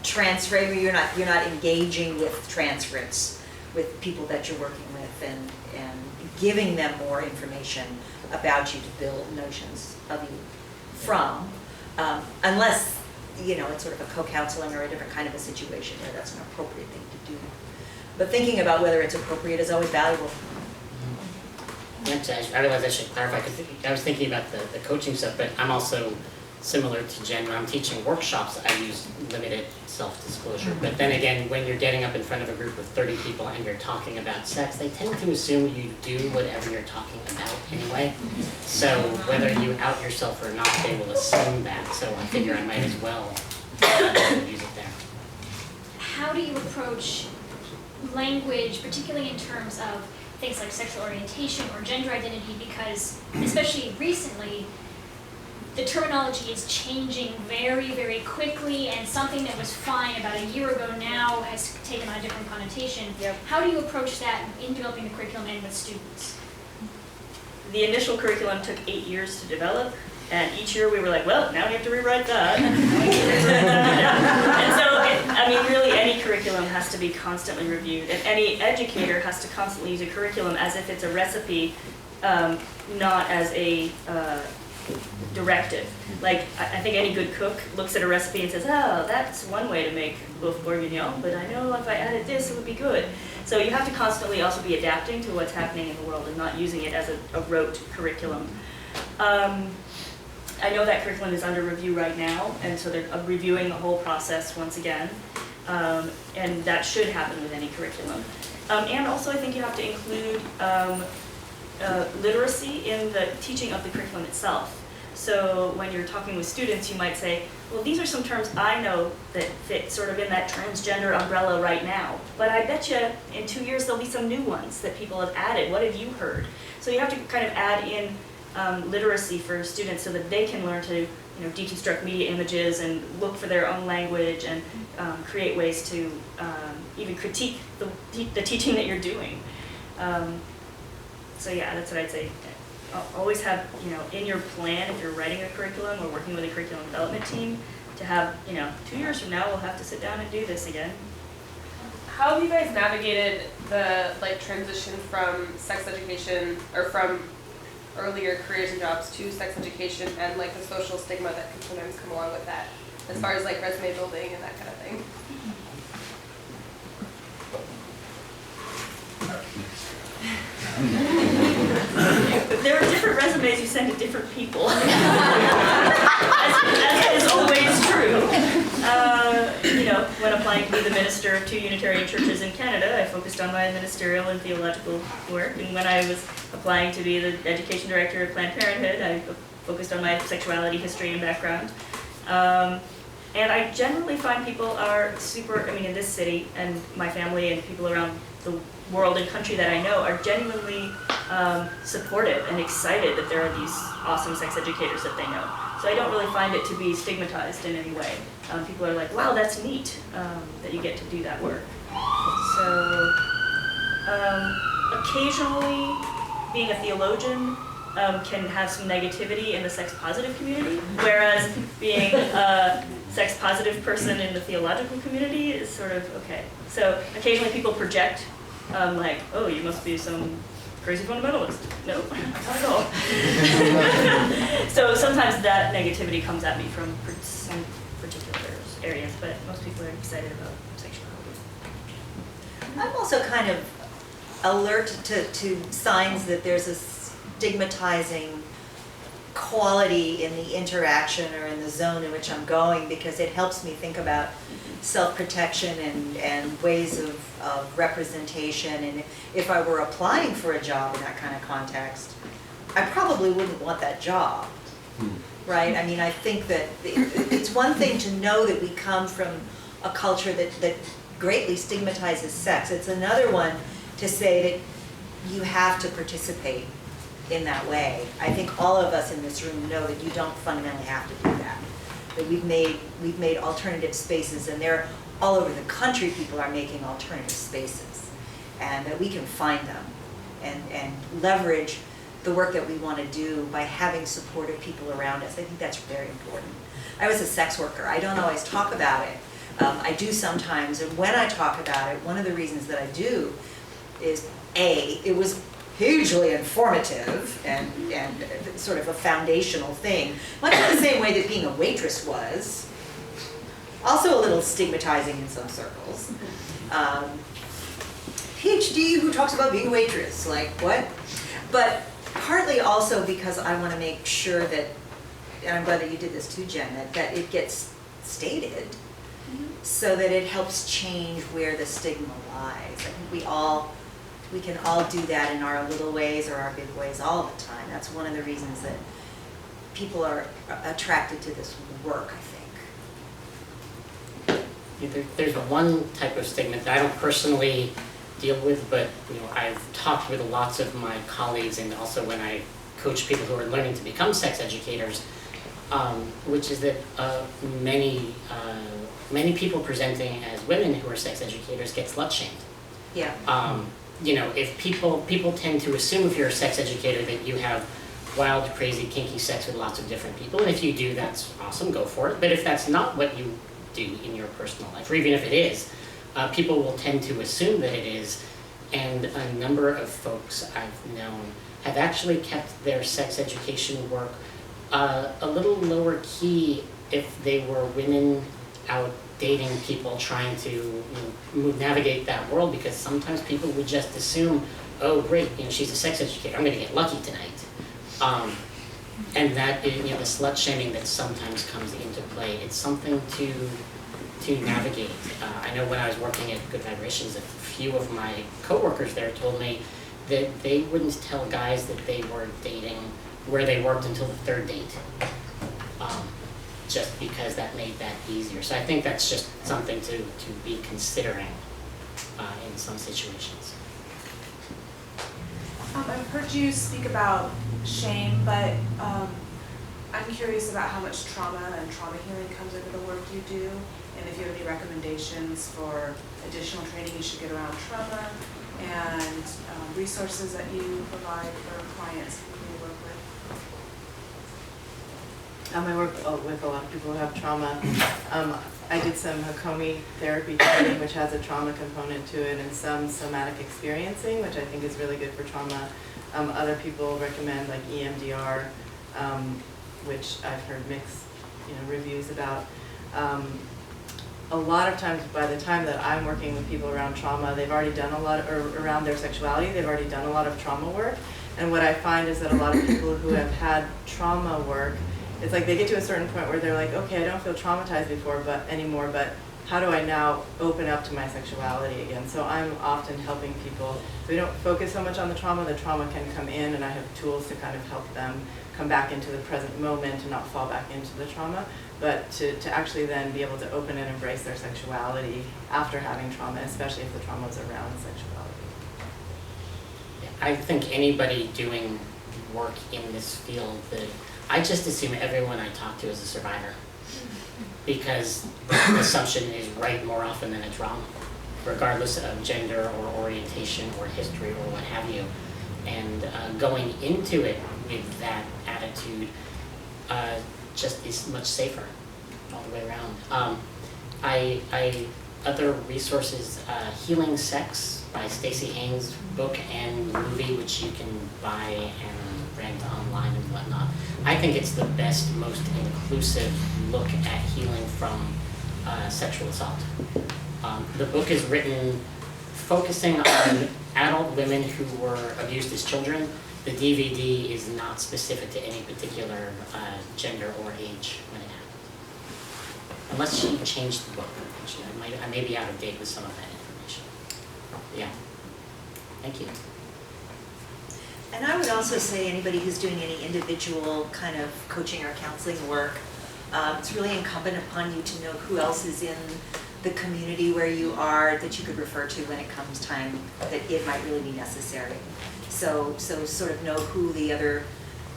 transfer. You're not engaging with transcripts with people that you're working with and giving them more information about you to build notions of you from, unless it's sort of a co-counseling or a different kind of a situation where that's an appropriate thing to do. But thinking about whether it's appropriate is always valuable. I realize I should clarify, because I was thinking about the coaching stuff, but I'm also similar to Jen. When I'm teaching workshops, I use limited self-disclosure. But then again, when you're getting up in front of a group of 30 people and you're talking about sex, they tend to assume you do whatever you're talking about anyway. So whether you out yourself or not, they will assume that. So I figure I might as well use it there. How do you approach language, particularly in terms of things like sexual orientation or gender identity, because especially recently, the terminology is changing very, very quickly, and something that was fine about a year ago now has taken on a different connotation. Yep. How do you approach that in developing the curriculum and with students? The initial curriculum took 8 years to develop, and each year we were like, well, now we have to rewrite that. And so, really any curriculum has to be constantly reviewed, and any educator has to constantly use a curriculum as if it's a recipe, not as a directive. Like, I think any good cook looks at a recipe and says, oh, that's one way to make boeuf bourguignon, but I know if I added this, it would be good. So you have to constantly also be adapting to what's happening in the world and not using it as a rote curriculum. I know that curriculum is under review right now, and so they're reviewing the whole process once again, and that should happen with any curriculum. And also I think you have to include literacy in the teaching of the curriculum itself. So when you're talking with students, you might say, well, these are some terms I know that fit sort of in that transgender umbrella right now, but I bet you in 2 years there'll be some new ones that people have added. What have you heard? So you have to kind of add in literacy for students so that they can learn to deconstruct media images and look for their own language and create ways to even critique the teaching that you're doing. So yeah, that's what I'd say. Always have, in your plan, if you're writing a curriculum or working with a curriculum development team, to have, 2 years from now we'll have to sit down and do this again. How have you guys navigated the transition from sex education or from earlier careers and jobs to sex education and the social stigma that can sometimes come along with that, as far as resume building and that kind of thing? There are different resumes you send to different people, as is always true. When applying to be the minister of 2 Unitarian churches in Canada, I focused on my ministerial and theological work. And when I was applying to be the education director of Planned Parenthood, I focused on my sexuality, history, and background. And I generally find people are in this city and my family and people around the world and country that I know are genuinely supportive and excited that there are these awesome sex educators that they know. So I don't really find it to be stigmatized in any way. People are like, wow, that's neat that you get to do that work. So occasionally being a theologian can have some negativity in the sex positive community, whereas being a sex positive person in the theological community is sort of okay. So occasionally people project oh, you must be some crazy fundamentalist. No, not at all. So sometimes that negativity comes at me from some particular areas, but most people are excited about sexuality. I'm also kind of alert to signs that there's a stigmatizing quality in the interaction or in the zone in which I'm going, because it helps me think about self-protection and ways of representation. And if I were applying for a job in that kind of context, I probably wouldn't want that job, right? I mean, I think that it's one thing to know that we come from a culture that greatly stigmatizes sex. It's another one to say that you have to participate in that way. I think all of us in this room know that you don't fundamentally have to do that. That we've made alternative spaces, and they're all over the country. People are making alternative spaces, and that we can find them and leverage the work that we want to do by having supportive people around us. I think that's very important. I was a sex worker. I don't always talk about it. I do sometimes, and when I talk about it, one of the reasons that I do is it was hugely informative and sort of a foundational thing, much in the same way that being a waitress was. Also a little stigmatizing in some circles. PhD who talks about being a waitress, like what? But partly also because I want to make sure that, and I'm glad that you did this too, Jen, that it gets stated so that it helps change where the stigma lies. I think we can all do that in our little ways or our big ways all the time. That's one of the reasons that people are attracted to this work, I think. Yeah, there's one type of stigma that I don't personally deal with, but I've talked with lots of my colleagues, and also when I coach people who are learning to become sex educators, which is that many people presenting as women who are sex educators get slut shamed. Yeah. If people tend to assume if you're a sex educator that you have wild, crazy, kinky sex with lots of different people, and if you do, that's awesome, go for it. But if that's not what you do in your personal life, or even if it is, people will tend to assume that it is, and a number of folks I've known have actually kept their sex education work a little lower key if they were women out dating people trying to navigate that world, because sometimes people would just assume, oh great, she's a sex educator, I'm going to get lucky tonight. And that is, the slut shaming that sometimes comes into play. It's something to navigate. I know when I was working at Good Vibrations, a few of my coworkers there told me that they wouldn't tell guys that they were dating where they worked until the third date. Just because that made that easier. So I think that's just something to be considering in some situations. I've heard you speak about shame, but I'm curious about how much trauma and trauma healing comes into the work you do, and if you have any recommendations for additional training you should get around trauma, and resources that you provide for clients who you work with. I work with a lot of people who have trauma. I did some Hakomi therapy training, which has a trauma component to it, and some somatic experiencing, which I think is really good for trauma. Other people recommend like EMDR, which I've heard mixed reviews about. A lot of times, by the time that I'm working with people around trauma, they've already done a lot, or around their sexuality, they've already done a lot of trauma work. And what I find is that a lot of people who have had trauma work, it's like they get to a certain point where they're like, okay, I don't feel traumatized anymore, but how do I now open up to my sexuality again? So I'm often helping people, so we don't focus so much on the trauma can come in, and I have tools to kind of help them come back into the present moment and not fall back into the trauma, but to actually then be able to open and embrace their sexuality after having trauma, especially if the trauma is around sexuality. I think anybody doing work in this field, I just assume everyone I talk to is a survivor, because the assumption is right more often than it's wrong, regardless of gender or orientation or history or what have you. And going into it with that attitude just is much safer all the way around. Other resources, Healing Sex by Stacey Haynes' book and movie, which you can buy and rent online and whatnot. I think it's the best, most inclusive look at healing from sexual assault. The book is written focusing on adult women who were abused as children. The DVD is not specific to any particular gender or age when it happened. Unless she changed the book. I may be out of date with some of that information. Yeah. Thank you. And I would also say anybody who's doing any individual kind of coaching or counseling work, it's really incumbent upon you to know who else is in the community where you are that you could refer to when it comes time that it might really be necessary. So sort of know who the other,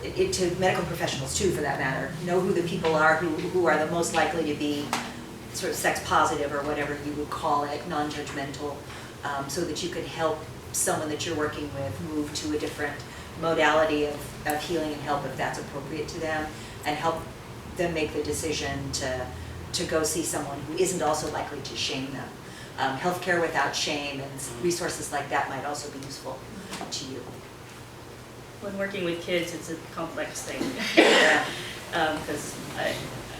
to medical professionals too for that matter, know who the people are who are the most likely to be sort of sex positive or whatever you would call it, non-judgmental, so that you could help someone that you're working with move to a different modality of healing and help if that's appropriate to them, and help them make the decision to go see someone who isn't also likely to shame them. Healthcare without shame and resources like that might also be useful to you. When working with kids, it's a complex thing. Because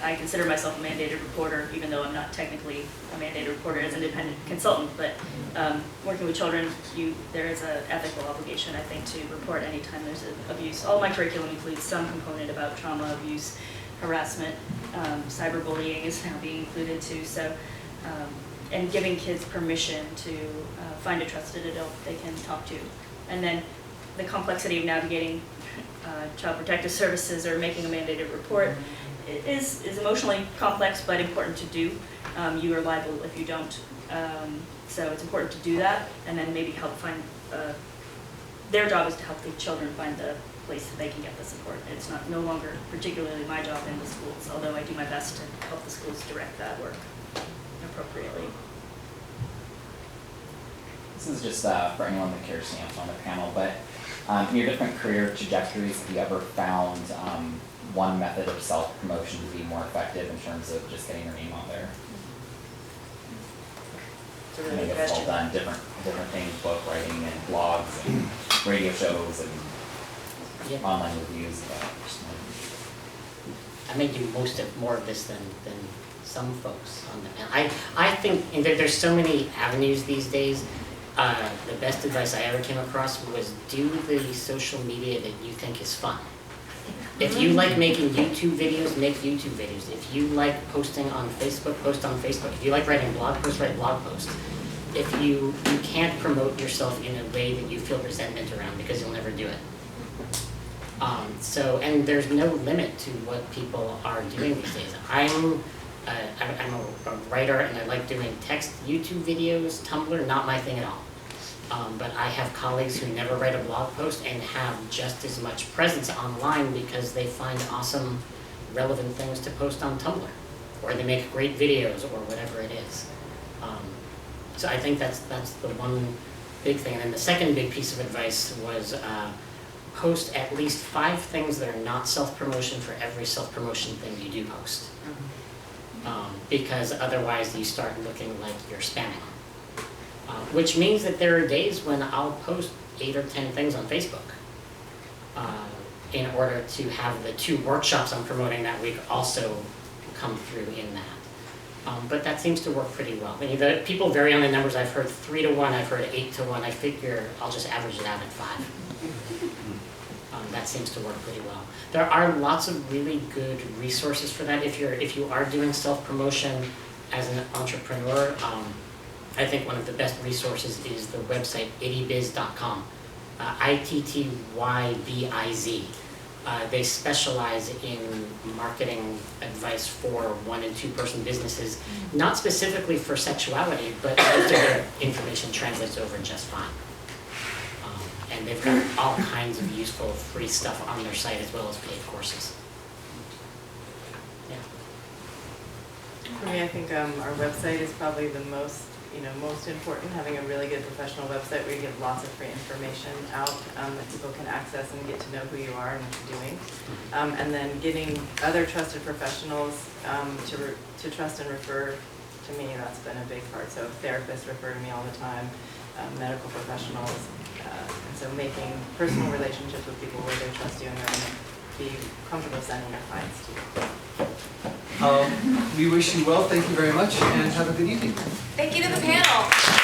I consider myself a mandated reporter, even though I'm not technically a mandated reporter as an independent consultant. But working with children, there is an ethical obligation, I think, to report anytime there's abuse. All my curriculum includes some component about trauma, abuse, harassment. Cyberbullying is now being included too. So, and giving kids permission to find a trusted adult they can talk to. And then the complexity of navigating Child Protective Services or making a mandated report is emotionally complex but important to do. You are liable if you don't. So it's important to do that, and then maybe help find, their job is to help the children find the place that they can get the support. It's no longer particularly my job in the schools, although I do my best to help the schools direct that work appropriately. This is just for anyone that cares to answer on the panel, but in your different career trajectories, have you ever found one method of self-promotion to be more effective in terms of just getting your name out there? It's a really good question. All done, different things, book writing and blogs and radio shows and online reviews. I may do more of this than some folks on the panel. I think there's so many avenues these days. The best advice I ever came across was do the social media that you think is fun. If you like making YouTube videos, make YouTube videos. If you like posting on Facebook, post on Facebook. If you like writing blog posts, write blog posts. If you can't promote yourself in a way that you feel resentment around because you'll never do it. And there's no limit to what people are doing these days. I'm a writer and I like doing text YouTube videos. Tumblr, not my thing at all. But I have colleagues who never write a blog post and have just as much presence online because they find awesome relevant things to post on Tumblr, or they make great videos, or whatever it is. So I think that's the one big thing. And then the second big piece of advice was post at least 5 things that are not self-promotion for every self-promotion thing you do post. Because otherwise you start looking like you're spamming. Which means that there are days when I'll post 8 or 10 things on Facebook in order to have the 2 workshops I'm promoting that week also come through in that. But that seems to work pretty well. I mean, the people vary on the numbers. I've heard 3 to 1, I've heard 8 to 1. I figure I'll just average it out at 5. That seems to work pretty well. There are lots of really good resources for that. If you are doing self-promotion as an entrepreneur, I think one of the best resources is the website ittybiz.com, ITTYBIZ. They specialize in marketing advice for 1- and 2-person businesses, not specifically for sexuality, but most of their information translates over just fine. And they've got all kinds of useful free stuff on their site as well as paid courses. Yeah. For me, I think our website is probably the most important. Having a really good professional website where you get lots of free information out that people can access and get to know who you are and what you're doing. And then getting other trusted professionals to trust and refer to me, that's been a big part. So therapists refer to me all the time, medical professionals. And so making personal relationships with people where they trust you and they're going to be comfortable sending their clients to you. We wish you well, thank you very much, and have a good evening. Thank you to the panel.